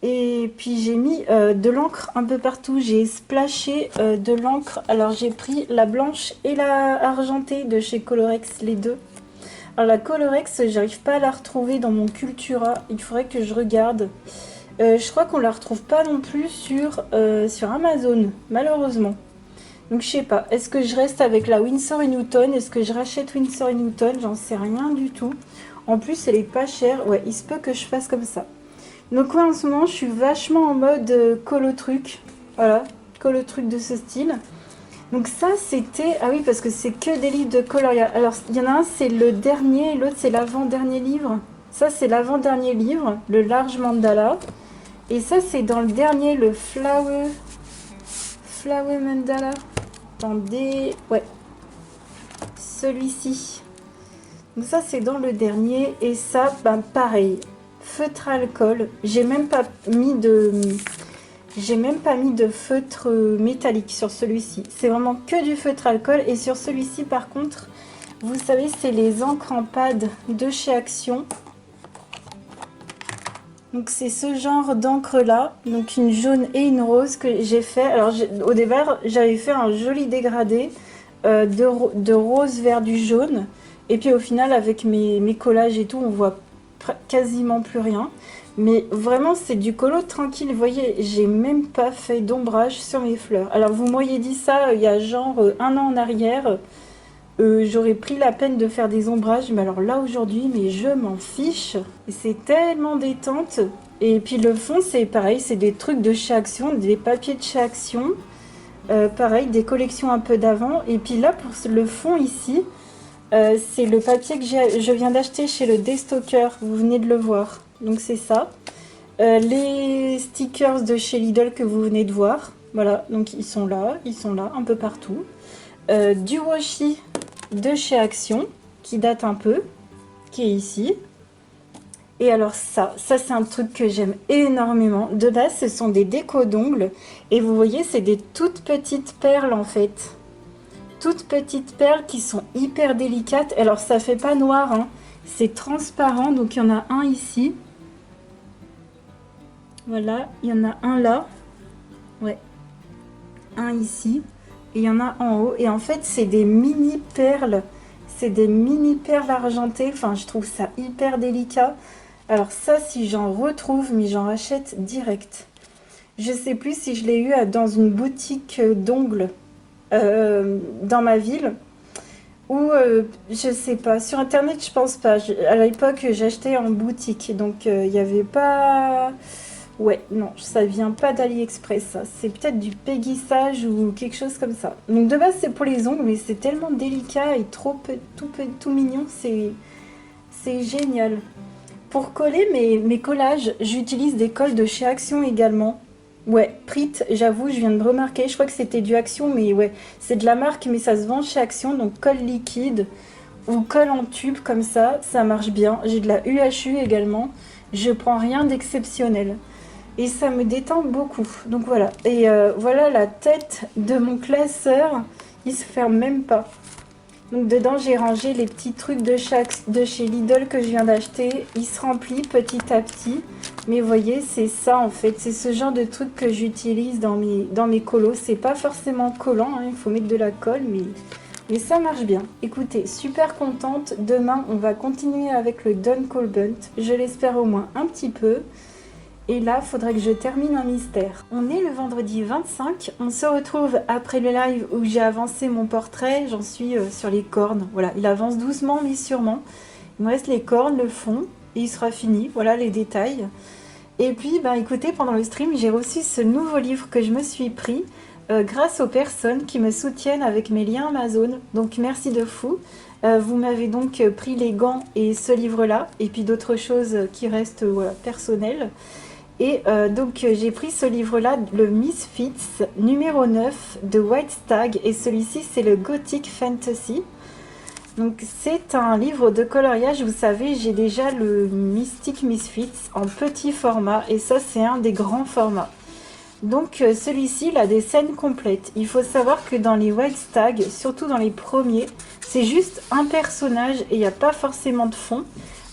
Et puis j'ai mis de l'encre un peu partout, j'ai splashé de l'encre. Alors j'ai pris la blanche et la argentée de chez Colorex, les deux. Alors la Colorex, j'arrive pas à la retrouver dans mon Cultura, il faudrait que je regarde. Je crois qu'on la retrouve pas non plus sur Amazon, malheureusement. Donc je sais pas, est-ce que je reste avec la Winsor & Newton? Est-ce que je rachète Winsor & Newton? J'en sais rien du tout. En plus elle est pas chère, ouais, il se peut que je fasse comme ça. Donc ouais, en ce moment je suis vachement en mode colo truc, voilà, colo truc de ce style. Donc ça c'était, ah oui parce que c'est que des livres de Coloria. Alors il y en a un c'est le dernier, l'autre c'est l'avant-dernier livre. Ça c'est l'avant-dernier livre, le large mandala. Et ça c'est dans le dernier, le flower mandala. Attendez, ouais, celui-ci. Donc ça c'est dans le dernier et ça, ben pareil. Feutre à alcool, j'ai même pas mis de feutre métallique sur celui-ci, c'est vraiment que du feutre à alcool. Et sur celui-ci par contre, vous savez, c'est les encres en pad de chez Action, donc c'est ce genre d'encre là, donc une jaune et une rose que j'ai fait. Alors au départ j'avais fait un joli dégradé de rose vers du jaune, et puis au final avec mes collages et tout on voit quasiment plus rien, mais vraiment c'est du colo tranquille. Vous voyez, j'ai même pas fait d'ombrage sur mes fleurs. Alors vous m'auriez dit ça il y a genre un an en arrière, j'aurais pris la peine de faire des ombrages, mais alors là aujourd'hui, mais je m'en fiche, c'est tellement détente. Et puis le fond c'est pareil, c'est des trucs de chez Action, des papiers de chez Action, pareil, des collections un peu d'avant. Et puis là pour le fond ici, c'est le papier que je viens d'acheter chez le Destocker, vous venez de le voir, donc c'est ça. Les stickers de chez Lidl que vous venez de voir, voilà, donc ils sont là un peu partout. Du washi de chez Action, qui date un peu, qui est ici. Et alors ça c'est un truc que j'aime énormément. De base ce sont des décos d'ongles, et vous voyez c'est des toutes petites perles en fait. Toutes petites perles qui sont hyper délicates. Alors ça fait pas noir, hein. C'est transparent, donc il y en a un ici. Voilà, il y en a un là. Ouais. Un ici. Et il y en a en haut. Et en fait, c'est des mini perles. C'est des mini perles argentées. Enfin, je trouve ça hyper délicat. Alors ça, si j'en retrouve, mais j'en rachète direct. Je sais plus si je l'ai eu dans une boutique d'ongles dans ma ville. Ou je sais pas, sur internet je pense pas. À l'époque j'achetais en boutique, donc il n'y avait pas... Ouais, non, ça vient pas d'AliExpress, ça. C'est peut-être du Peggy-Sage ou quelque chose comme ça. Donc de base c'est pour les ongles, mais c'est tellement délicat et tout mignon, c'est génial. Pour coller mes collages, j'utilise des colles de chez Action également. Ouais, Prit, j'avoue, je viens de remarquer, je crois que c'était du Action, mais ouais, c'est de la marque, mais ça se vend chez Action, donc colle liquide ou colle en tube comme ça marche bien. J'ai de la UHU également, je prends rien d'exceptionnel. Et ça me détend beaucoup, donc voilà. Et voilà la tête de mon classeur, il se ferme même pas. Donc dedans j'ai rangé les petits trucs de chez Lidl que je viens d'acheter. Il se remplit petit à petit. Mais vous voyez, c'est ça en fait. C'est ce genre de truc que j'utilise dans mes colos. C'est pas forcément collant, hein, il faut mettre de la colle. Mais Mais ça marche bien. Écoutez, super contente. Demain, on va continuer avec le Don Colbunt. Je l'espère au moins un petit peu. Et là, faudrait que je termine un mystère. On est le vendredi 25. On se retrouve après le live où j'ai avancé mon portrait. J'en suis sur les cornes. Voilà, il avance doucement mais sûrement. Il me reste les cornes, le fond. Et il sera fini. Voilà les détails. Et puis, écoutez, pendant le stream, j'ai reçu ce nouveau livre que je me suis pris grâce aux personnes qui me soutiennent avec mes liens Amazon. Donc, merci de fou. Vous m'avez donc pris les gants et ce livre-là. Et puis d'autres choses qui restent personnelles. Et donc j'ai pris ce livre-là, le Misfits numéro 9 de White Stag, et celui-ci c'est le Gothic Fantasy. Donc c'est un livre de coloriage, vous savez, j'ai déjà le Mystic Misfits en petit format, et ça c'est un des grands formats. Donc celui-ci il a des scènes complètes. Il faut savoir que dans les White Stag, surtout dans les premiers, c'est juste un personnage et il n'y a pas forcément de fond.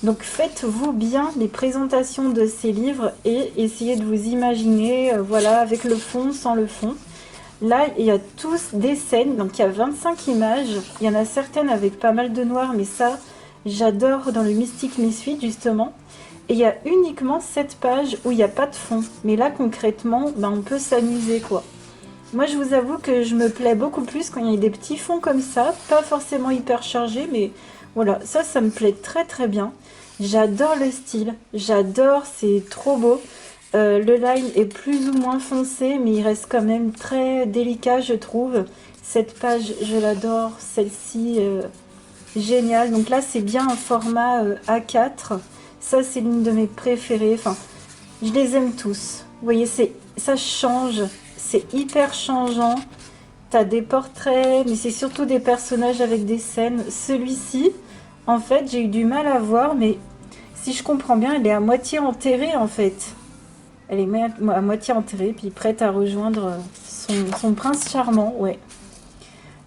Donc faites-vous bien les présentations de ces livres et essayez de vous imaginer, voilà, avec le fond, sans le fond. Là, il y a tous des scènes, donc il y a 25 images. Il y en a certaines avec pas mal de noir, mais ça, j'adore dans le Mystic Misfit, justement. Et il y a uniquement 7 pages où il n'y a pas de fond. Mais là, concrètement, on peut s'amuser, quoi. Moi, je vous avoue que je me plais beaucoup plus quand il y a des petits fonds comme ça, pas forcément hyper chargés, mais voilà, ça me plaît très très bien. J'adore le style, j'adore, c'est trop beau. Le line est plus ou moins foncé, mais il reste quand même très délicat, je trouve. Cette page, je l'adore, celle-ci, géniale. Donc là, c'est bien un format A4. Ça, c'est l'une de mes préférées. Enfin, je les aime tous. Vous voyez, ça change, c'est hyper changeant. T'as des portraits, mais c'est surtout des personnages avec des scènes. Celui-ci, en fait, j'ai eu du mal à voir, mais si je comprends bien, elle est à moitié enterrée, en fait. Elle est à moitié enterrée, puis prête à rejoindre son prince charmant, ouais.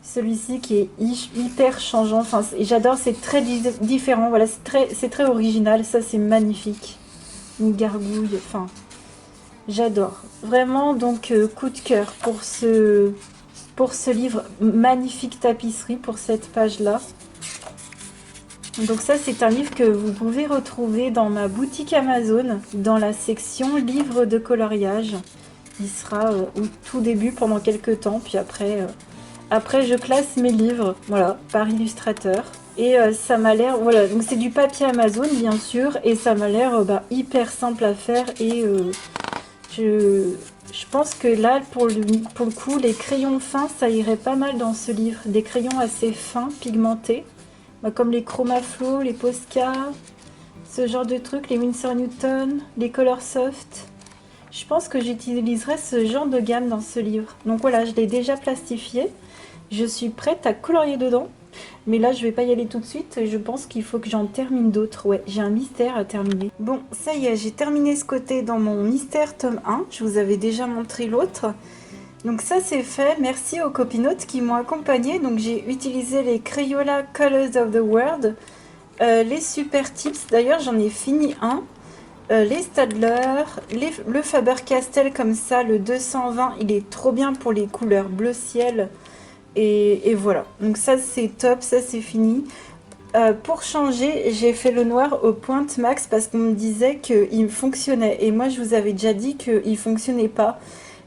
Celui-ci qui est hyper changeant, enfin, j'adore, c'est très différent, voilà, c'est très original, ça c'est magnifique. Une gargouille, enfin, j'adore. Vraiment, donc, coup de cœur pour ce livre, magnifique tapisserie pour cette page-là. Donc ça, c'est un livre que vous pouvez retrouver dans ma boutique Amazon, dans la section livres de coloriage. Il sera au tout début pendant quelques temps, puis après je classe mes livres, voilà, par illustrateur. Et ça m'a l'air, voilà, donc c'est du papier Amazon, bien sûr, et ça m'a l'air hyper simple à faire. Et je pense que là, pour le coup, les crayons fins, ça irait pas mal dans ce livre. Des crayons assez fins, pigmentés. Comme les Chromaflow, les Posca, ce genre de trucs, les Winsor Newton, les Colorsoft. Je pense que j'utiliserai ce genre de gamme dans ce livre. Donc voilà, je l'ai déjà plastifié. Je suis prête à colorier dedans. Mais là, je vais pas y aller tout de suite. Je pense qu'il faut que j'en termine d'autres. Ouais, j'ai un mystère à terminer. Bon, ça y est, j'ai terminé ce côté dans mon mystère tome 1. Je vous avais déjà montré l'autre. Donc ça c'est fait, merci aux copinotes qui m'ont accompagnée. Donc j'ai utilisé les Crayola Colors of the World, les Super Tips, d'ailleurs j'en ai fini un, les Staedtler, le Faber-Castell comme ça, le 220, il est trop bien pour les couleurs bleu ciel. Et voilà, donc ça c'est top, ça c'est fini. Pour changer, j'ai fait le noir au Pointe Max parce qu'on me disait qu'il fonctionnait. Et moi je vous avais déjà dit qu'il fonctionnait pas.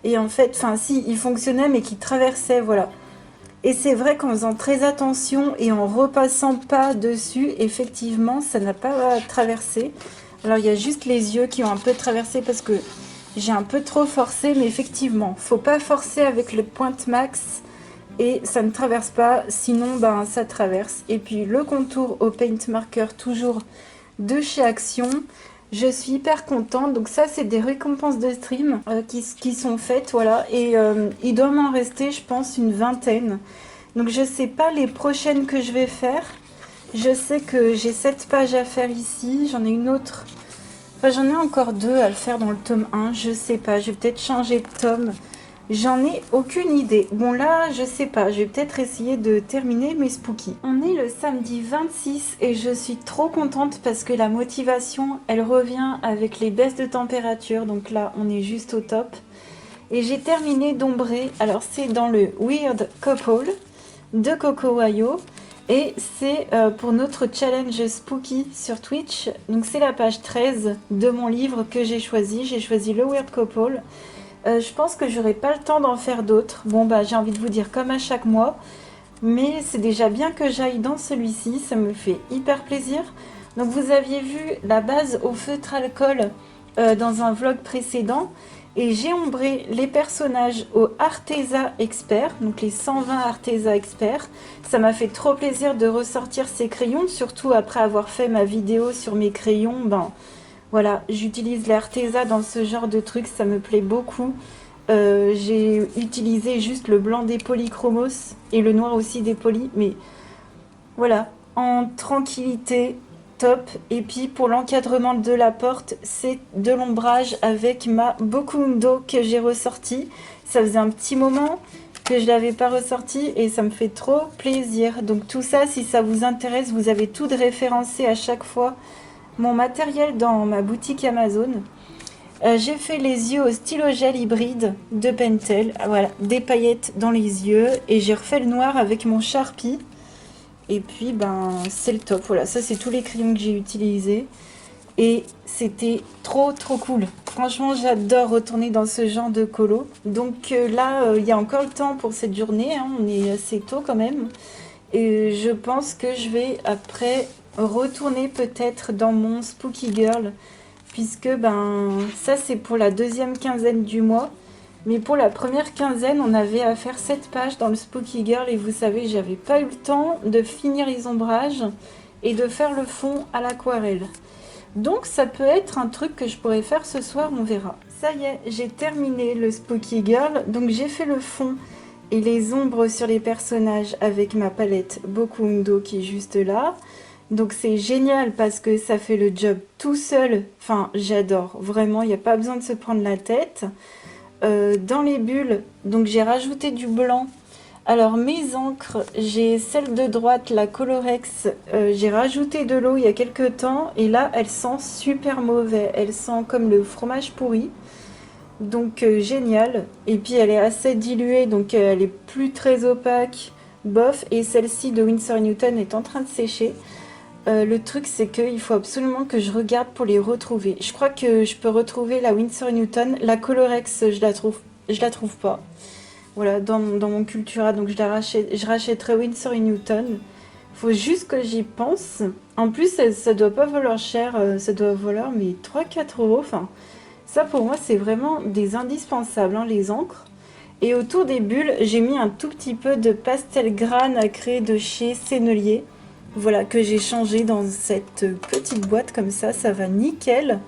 Et en fait, enfin si, il fonctionnait mais qui traversait, voilà. Et c'est vrai qu'en faisant très attention et en repassant pas dessus, effectivement, ça n'a pas traversé. Alors il y a juste les yeux qui ont un peu traversé parce que j'ai un peu trop forcé, mais effectivement, faut pas forcer avec le Pointe Max et ça ne traverse pas, sinon ça traverse. Et puis le contour au paint marker, toujours de chez Action. Je suis hyper contente. Donc ça, c'est des récompenses de stream qui sont faites, voilà. Et il doit m'en rester, je pense, une vingtaine. Donc je sais pas les prochaines que je vais faire. Je sais que j'ai 7 pages à faire ici. J'en ai une autre. Enfin, j'en ai encore 2 à le faire dans le tome 1. Je sais pas. Je vais peut-être changer de tome. J'en ai aucune idée. Bon là, je sais pas. Je vais peut-être essayer de terminer mes spookies. On est le samedi 26 et je suis trop contente parce que la motivation, elle revient avec les baisses de température. Donc là, on est juste au top. Et j'ai terminé d'ombrer. Alors c'est dans le Weird Couple. de Coco Wayo. Et c'est pour notre challenge spooky sur Twitch. Donc c'est la page 13 de mon livre que j'ai choisi. J'ai choisi le Weird Couple. Je pense que j'aurai pas le temps d'en faire d'autres. Bon bah j'ai envie de vous dire comme à chaque mois. Mais c'est déjà bien que j'aille dans celui-ci. Ça me fait hyper plaisir. Donc vous aviez vu la base au feutre alcool dans un vlog précédent. Et j'ai ombré les personnages au Arteza Expert, donc les 120 Arteza Expert. Ça m'a fait trop plaisir de ressortir ces crayons, surtout après avoir fait ma vidéo sur mes crayons. Ben voilà, j'utilise les Arteza dans ce genre de trucs, ça me plaît beaucoup. J'ai utilisé juste le blanc des polychromos et le noir aussi des poly, mais voilà, en tranquillité. Top. Et puis pour l'encadrement de la porte, c'est de l'ombrage avec ma Bokundo que j'ai ressorti. Ça faisait un petit moment que je l'avais pas ressorti et ça me fait trop plaisir. Donc tout ça, si ça vous intéresse, vous avez tout de référencé à chaque fois mon matériel dans ma boutique Amazon. J'ai fait les yeux au stylo gel hybride de Pentel. Voilà, des paillettes dans les yeux et j'ai refait le noir avec mon Sharpie. Et puis, ben, c'est le top. Voilà, ça, c'est tous les crayons que j'ai utilisés. Et c'était trop, trop cool. Franchement, j'adore retourner dans ce genre de colo. Donc là, il y a encore le temps pour cette journée. Hein, on est assez tôt quand même. Et je pense que je vais, après, retourner peut-être dans mon Spooky Girl. Puisque, ben, ça, c'est pour la deuxième quinzaine du mois. Mais pour la première quinzaine, on avait à faire 7 pages dans le Spooky Girl et vous savez, j'avais pas eu le temps de finir les ombrages et de faire le fond à l'aquarelle. Donc ça peut être un truc que je pourrais faire ce soir, on verra. Ça y est, j'ai terminé le Spooky Girl, donc j'ai fait le fond et les ombres sur les personnages avec ma palette Bokundo qui est juste là. Donc c'est génial parce que ça fait le job tout seul, enfin j'adore, vraiment, il n'y a pas besoin de se prendre la tête. Dans les bulles, donc j'ai rajouté du blanc. Alors mes encres, j'ai celle de droite, la Colorex, j'ai rajouté de l'eau il y a quelques temps et là elle sent super mauvais, elle sent comme le fromage pourri. Donc génial. Et puis elle est assez diluée, donc elle est plus très opaque, bof. Et celle-ci de Winsor & Newton est en train de sécher. Le truc c'est qu'il faut absolument que je regarde pour les retrouver. Je crois que je peux retrouver la Winsor & Newton. La Colorex je la trouve pas. Voilà, dans mon Cultura, donc je rachèterai Winsor & Newton. Faut juste que j'y pense. En plus ça doit pas valoir cher, ça doit valoir mais 3-4 euros. Enfin, ça pour moi c'est vraiment des indispensables, hein, les encres. Et autour des bulles, j'ai mis un tout petit peu de pastel gras nacré de chez Sennelier. Voilà, que j'ai changé dans cette petite boîte comme ça va nickel.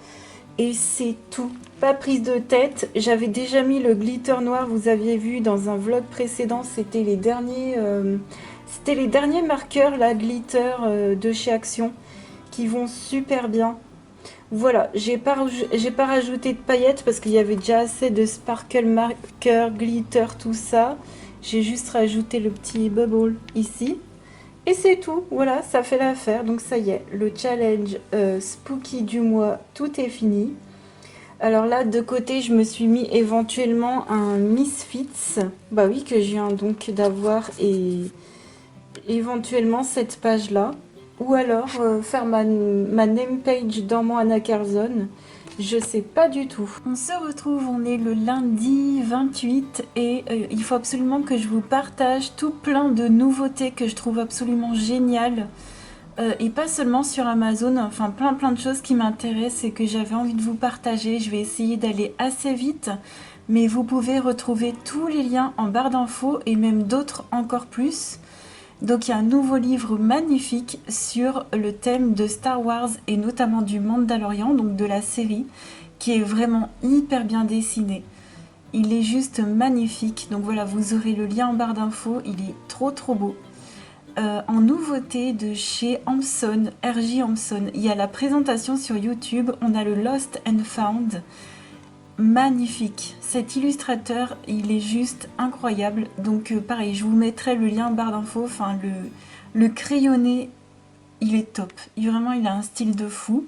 Et c'est tout. Pas prise de tête. J'avais déjà mis le glitter noir, vous aviez vu dans un vlog précédent, c'était les derniers marqueurs, là, glitter de chez Action, qui vont super bien. Voilà, j'ai pas rajouté de paillettes parce qu'il y avait déjà assez de sparkle marker, glitter, tout ça. J'ai juste rajouté le petit bubble ici. Et c'est tout, voilà, ça fait l'affaire. Donc ça y est, le challenge spooky du mois, tout est fini. Alors là, de côté, je me suis mis éventuellement un Misfits. Bah oui, que je viens donc d'avoir et éventuellement cette page-là. Ou alors faire ma name page dans mon Anna Carzone. Je sais pas du tout. On se retrouve, on est le lundi 28 et il faut absolument que je vous partage tout plein de nouveautés que je trouve absolument géniales. Et pas seulement sur Amazon, enfin plein de choses qui m'intéressent et que j'avais envie de vous partager. Je vais essayer d'aller assez vite, mais vous pouvez retrouver tous les liens en barre d'infos et même d'autres encore plus. Donc il y a un nouveau livre magnifique sur le thème de Star Wars et notamment du Mandalorian, donc de la série, qui est vraiment hyper bien dessiné. Il est juste magnifique, donc voilà, vous aurez le lien en barre d'infos, il est trop beau. En nouveauté de chez Hampson, RJ Hampson, il y a la présentation sur YouTube, on a le Lost and Found. Magnifique, cet illustrateur il est juste incroyable, donc pareil je vous mettrai le lien en barre d'infos. Enfin le crayonné il est top, vraiment il a un style de fou.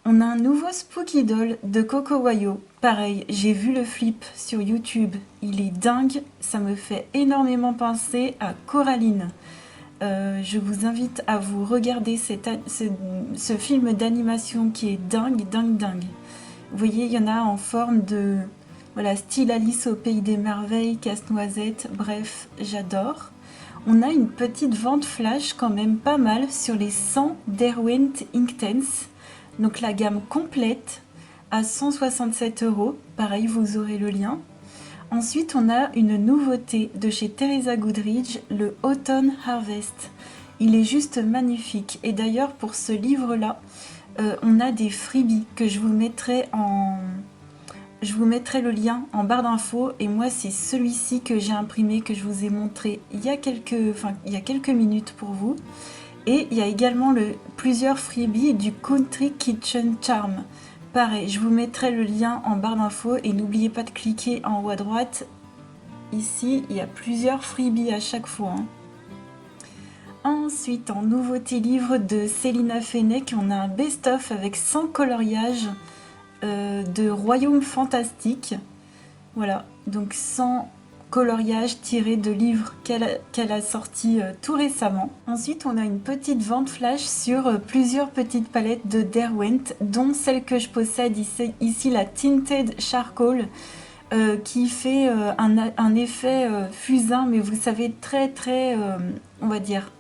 On a un nouveau Spooky Doll de Coco Wayo. Pareil, j'ai vu le flip sur YouTube. Il est dingue, ça me fait énormément penser à Coraline. Je vous invite à vous regarder ce film d'animation qui est dingue, dingue, dingue. Vous voyez, il y en a en forme de... Voilà, style Alice au Pays des Merveilles, Casse-Noisette, bref, j'adore. On a une petite vente flash quand même pas mal sur les 100 Derwent Inktense. Donc la gamme complète à 167 €. Pareil, vous aurez le lien. Ensuite, on a une nouveauté de chez Teresa Goodridge, le Autumn Harvest. Il est juste magnifique. Et d'ailleurs, pour ce livre-là, on a des freebies que je vous mettrai le lien en barre d'infos. Et moi, c'est celui-ci que j'ai imprimé, que je vous ai montré il y a quelques minutes pour vous. Et il y a également plusieurs freebies du Country Kitchen Charm. Pareil, je vous mettrai le lien en barre d'infos et n'oubliez pas de cliquer en haut à droite. Ici, il y a plusieurs freebies à chaque fois. Ensuite, en nouveauté livre de Célina Fenech, on a un best-of avec 100 coloriages de Royaume Fantastique. Voilà, donc 100 coloriages tirés de livres qu'elle a sortis tout récemment. Ensuite, on a une petite vente flash sur plusieurs petites palettes de Derwent, dont celle que je possède ici la Tinted Charcoal, qui fait un effet fusain, mais vous savez, très, on va dire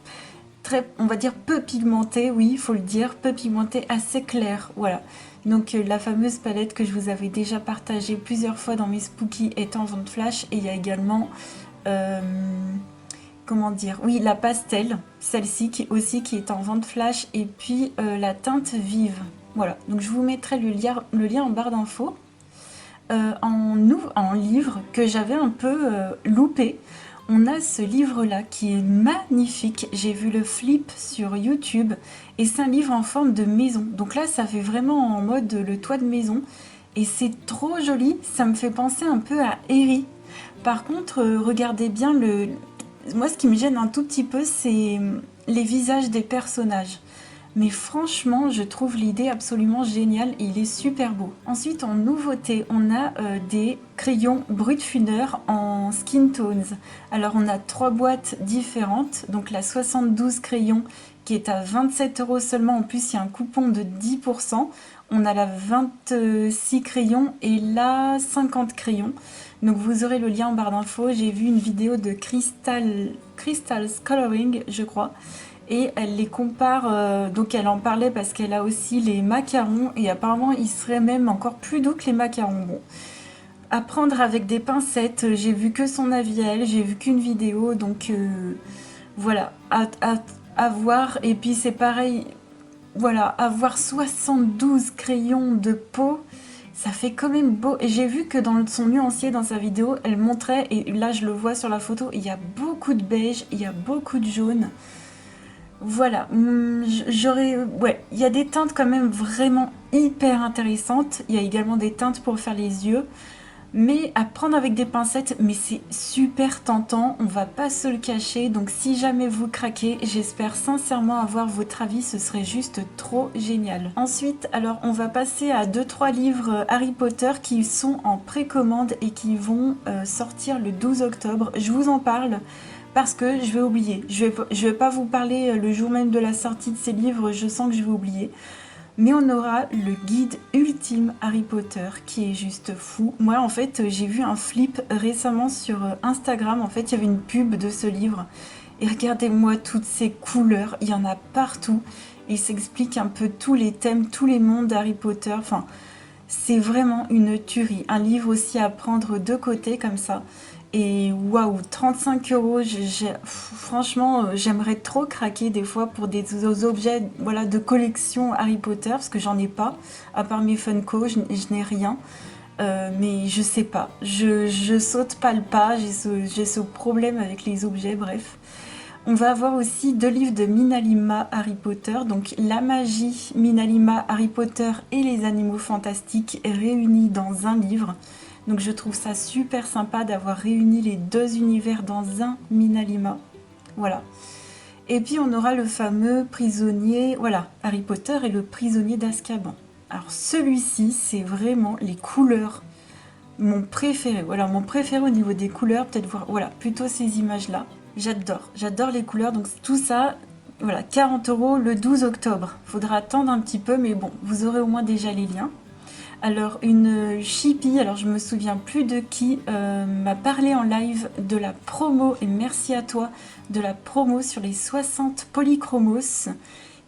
peu pigmenté, oui, il faut le dire, peu pigmenté, assez clair, voilà. Donc la fameuse palette que je vous avais déjà partagée plusieurs fois dans mes spookies est en vente flash. Et il y a également, la pastel, celle-ci qui est en vente flash. Et puis la teinte vive. Voilà, donc je vous mettrai le lien en barre d'infos. En livre que j'avais un peu loupé. On a ce livre-là qui est magnifique. J'ai vu le flip sur YouTube et c'est un livre en forme de maison. Donc là, ça fait vraiment en mode le toit de maison et c'est trop joli. Ça me fait penser un peu à Harry. Par contre, regardez bien moi, ce qui me gêne un tout petit peu, c'est les visages des personnages. Mais franchement, je trouve l'idée absolument géniale et il est super beau. Ensuite, en nouveauté, on a des crayons Brutfuner en skin tones. Alors, on a 3 boîtes différentes. Donc, la 72 crayons qui est à 27 € seulement. En plus, il y a un coupon de 10%. On a la 26 crayons et la 50 crayons. Donc, vous aurez le lien en barre d'infos. J'ai vu une vidéo de Crystals Coloring, je crois. Et elle les compare, donc elle en parlait parce qu'elle a aussi les macarons et apparemment ils seraient même encore plus doux que les macarons. Bon, à prendre avec des pincettes, j'ai vu que son avis à elle, j'ai vu qu'une vidéo, donc voilà, à voir. Et puis c'est pareil, voilà, avoir 72 crayons de peau, ça fait quand même beau. Et j'ai vu que dans son nuancier, dans sa vidéo, elle montrait, et là je le vois sur la photo, il y a beaucoup de beige, il y a beaucoup de jaune. Voilà, il y a des teintes quand même vraiment hyper intéressantes. Il y a également des teintes pour faire les yeux, mais à prendre avec des pincettes, mais c'est super tentant, on va pas se le cacher. Donc si jamais vous craquez, j'espère sincèrement avoir votre avis, ce serait juste trop génial. Ensuite, alors on va passer à 2-3 livres Harry Potter qui sont en précommande et qui vont sortir le 12 octobre. Je vous en parle parce que je vais oublier. Je vais pas vous parler le jour même de la sortie de ces livres, je sens que je vais oublier. Mais on aura le guide ultime Harry Potter qui est juste fou. Moi, en fait, j'ai vu un flip récemment sur Instagram. En fait, il y avait une pub de ce livre. Et regardez-moi toutes ces couleurs, il y en a partout. Il s'explique un peu tous les thèmes, tous les mondes d'Harry Potter. Enfin, c'est vraiment une tuerie. Un livre aussi à prendre de côté comme ça. Et waouh, 35 €, franchement, j'aimerais trop craquer des fois pour des objets, voilà, de collection Harry Potter, parce que j'en ai pas, à part mes Funko, je n'ai rien. Mais je sais pas, je saute pas le pas, j'ai ce problème avec les objets, bref. On va avoir aussi 2 livres de Minalima Harry Potter, donc la magie Minalima Harry Potter et les animaux fantastiques réunis dans un livre. Donc je trouve ça super sympa d'avoir réuni les 2 univers dans un Minalima. Voilà. Et puis on aura le fameux prisonnier, voilà, Harry Potter et le prisonnier d'Azkaban. Alors celui-ci, c'est vraiment les couleurs, mon préféré. Voilà, mon préféré au niveau des couleurs, peut-être voir, voilà, plutôt ces images-là. J'adore les couleurs, donc tout ça, voilà, 40 € le 12 octobre. Faudra attendre un petit peu, mais bon, vous aurez au moins déjà les liens. Alors une chippie, alors je me souviens plus de qui m'a parlé en live de la promo, et merci à toi, de la promo sur les 60 polychromos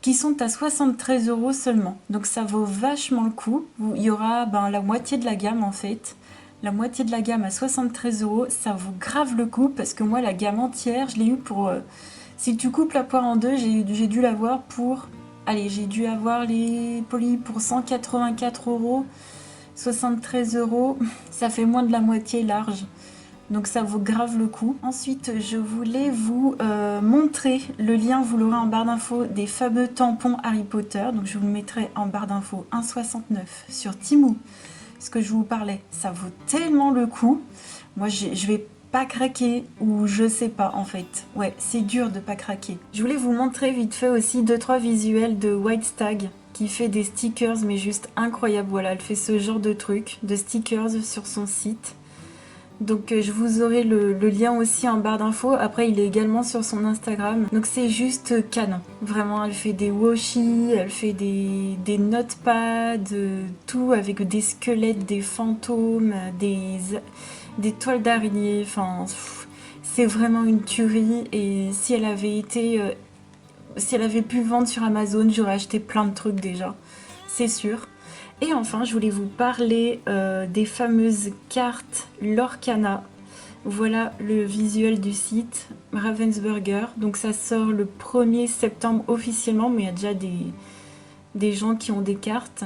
qui sont à 73 € seulement. Donc ça vaut vachement le coup. Il y aura la moitié de la gamme en fait. La moitié de la gamme à 73 €, ça vaut grave le coup parce que moi la gamme entière, je l'ai eu pour... si tu coupes la poire en deux, j'ai dû l'avoir pour... Allez, j'ai dû avoir les polis pour 184 €, 73 €, ça fait moins de la moitié large. Donc ça vaut grave le coup. Ensuite, je voulais vous montrer le lien, vous l'aurez en barre d'infos, des fameux tampons Harry Potter. Donc je vous le mettrai en barre d'infos 1,69 € sur Temu. Ce que je vous parlais, ça vaut tellement le coup. Moi, je vais pas craquer ou je sais pas en fait. Ouais, c'est dur de pas craquer. Je voulais vous montrer vite fait aussi 2-3 visuels de White Stag qui fait des stickers mais juste incroyable. Voilà, elle fait ce genre de truc, de stickers sur son site. Donc je vous aurai le lien aussi en barre d'infos. Après il est également sur son Instagram. Donc c'est juste canon. Vraiment elle fait des washi, elle fait des notepads, tout avec des squelettes, des fantômes, des toiles d'araignée. Enfin c'est vraiment une tuerie. Et si elle avait été... si elle avait pu vendre sur Amazon, j'aurais acheté plein de trucs déjà. C'est sûr. Et enfin, je voulais vous parler des fameuses cartes Lorcana. Voilà le visuel du site Ravensburger. Donc ça sort le 1er septembre officiellement, mais il y a déjà des gens qui ont des cartes.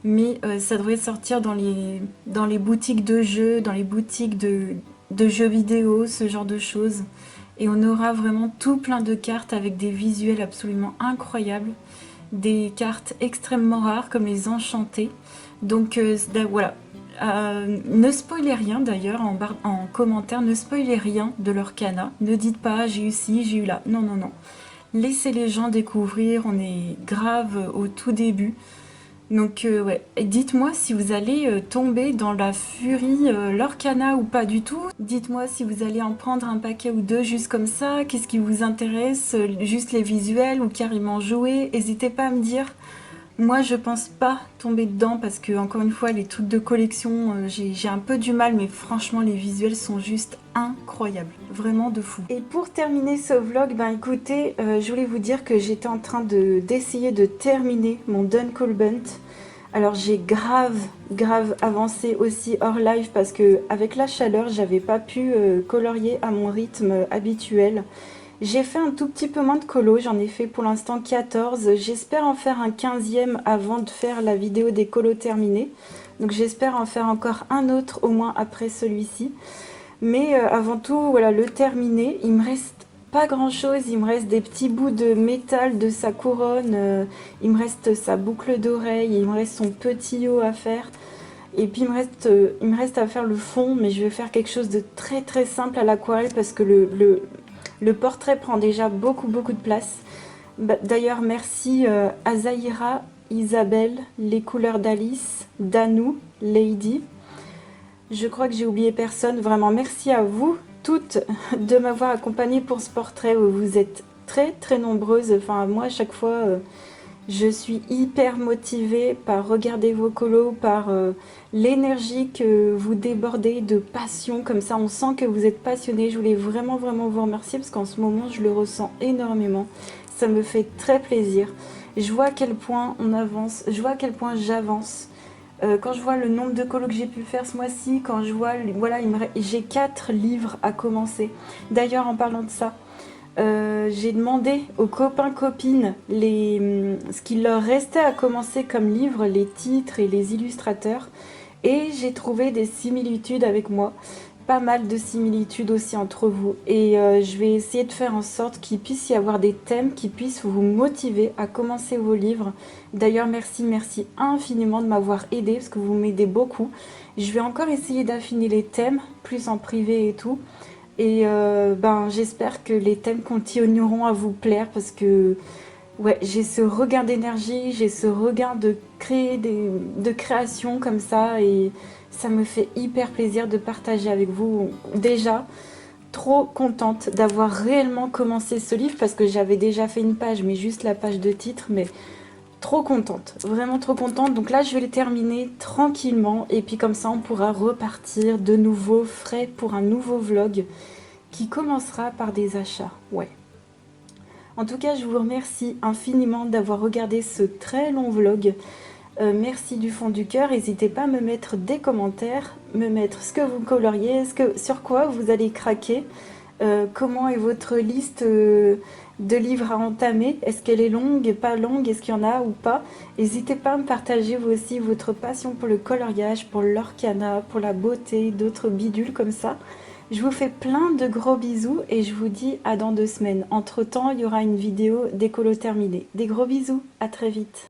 Mais ça devrait sortir dans les boutiques de jeux, dans les boutiques de jeux vidéo, ce genre de choses. Et on aura vraiment tout plein de cartes avec des visuels absolument incroyables. Des cartes extrêmement rares comme les enchantées. Donc voilà, ne spoilez rien d'ailleurs en commentaire, ne spoilez rien de Lorcana. Ne dites pas j'ai eu ci, j'ai eu là. Non, non, non. Laissez les gens découvrir, on est grave au tout début. Donc ouais, dites-moi si vous allez tomber dans la furie Lorcana ou pas du tout. Dites-moi si vous allez en prendre un paquet ou deux juste comme ça. Qu'est-ce qui vous intéresse, juste les visuels ou carrément jouer. N'hésitez pas à me dire. Moi je pense pas tomber dedans parce que encore une fois les trucs de collection j'ai un peu du mal, mais franchement les visuels sont juste incroyables, vraiment de fou. Et pour terminer ce vlog, écoutez, je voulais vous dire que j'étais en train d'essayer de terminer mon Dunkel Bunt. Alors j'ai grave avancé aussi hors live parce que avec la chaleur j'avais pas pu colorier à mon rythme habituel. J'ai fait un tout petit peu moins de colo, j'en ai fait pour l'instant 14. J'espère en faire un 15e avant de faire la vidéo des colos terminés. Donc j'espère en faire encore un autre au moins après celui-ci. Mais avant tout, voilà, le terminer. Il me reste pas grand chose, il me reste des petits bouts de métal de sa couronne. Il me reste sa boucle d'oreille, il me reste son petit haut à faire. Et puis il me reste à faire le fond, mais je vais faire quelque chose de très simple à l'aquarelle parce que le portrait prend déjà beaucoup de place. D'ailleurs, merci à Zahira, Isabelle, Les Couleurs d'Alice, Danou, Lady. Je crois que j'ai oublié personne. Vraiment, merci à vous toutes de m'avoir accompagnée pour ce portrait. Vous êtes très nombreuses. Enfin, moi, à chaque fois, je suis hyper motivée par regarder vos colos, par l'énergie que vous débordez de passion. Comme ça, on sent que vous êtes passionnés. Je voulais vraiment vous remercier parce qu'en ce moment, je le ressens énormément. Ça me fait très plaisir. Je vois à quel point on avance, je vois à quel point j'avance. Quand je vois le nombre de colos que j'ai pu faire ce mois-ci, quand je vois, voilà, j'ai 4 livres à commencer. D'ailleurs, en parlant de ça, j'ai demandé aux copains-copines ce qu'il leur restait à commencer comme livre, les titres et les illustrateurs. Et j'ai trouvé des similitudes avec moi. Pas mal de similitudes aussi entre vous. Et je vais essayer de faire en sorte qu'il puisse y avoir des thèmes qui puissent vous motiver à commencer vos livres. D'ailleurs, merci infiniment de m'avoir aidé parce que vous m'aidez beaucoup. Je vais encore essayer d'affiner les thèmes, plus en privé et tout. Et j'espère que les thèmes continueront à vous plaire parce que Ouais, j'ai ce regain d'énergie, j'ai ce regain de créer de création comme ça et ça me fait hyper plaisir de partager avec vous. Déjà, trop contente d'avoir réellement commencé ce livre parce que j'avais déjà fait une page, mais juste la page de titre, mais trop contente, vraiment trop contente. Donc là, je vais le terminer tranquillement et puis comme ça, on pourra repartir de nouveau frais pour un nouveau vlog qui commencera par des achats. Ouais. En tout cas, je vous remercie infiniment d'avoir regardé ce très long vlog. Merci du fond du cœur. N'hésitez pas à me mettre des commentaires, me mettre ce que vous coloriez, sur quoi vous allez craquer. Comment est votre liste de livres à entamer? Est-ce qu'elle est longue, pas longue? Est-ce qu'il y en a ou pas? N'hésitez pas à me partager vous aussi votre passion pour le coloriage, pour l'orcana, pour la beauté, d'autres bidules comme ça. Je vous fais plein de gros bisous et je vous dis à dans 2 semaines. Entre temps, il y aura une vidéo décolo terminée. Des gros bisous, à très vite.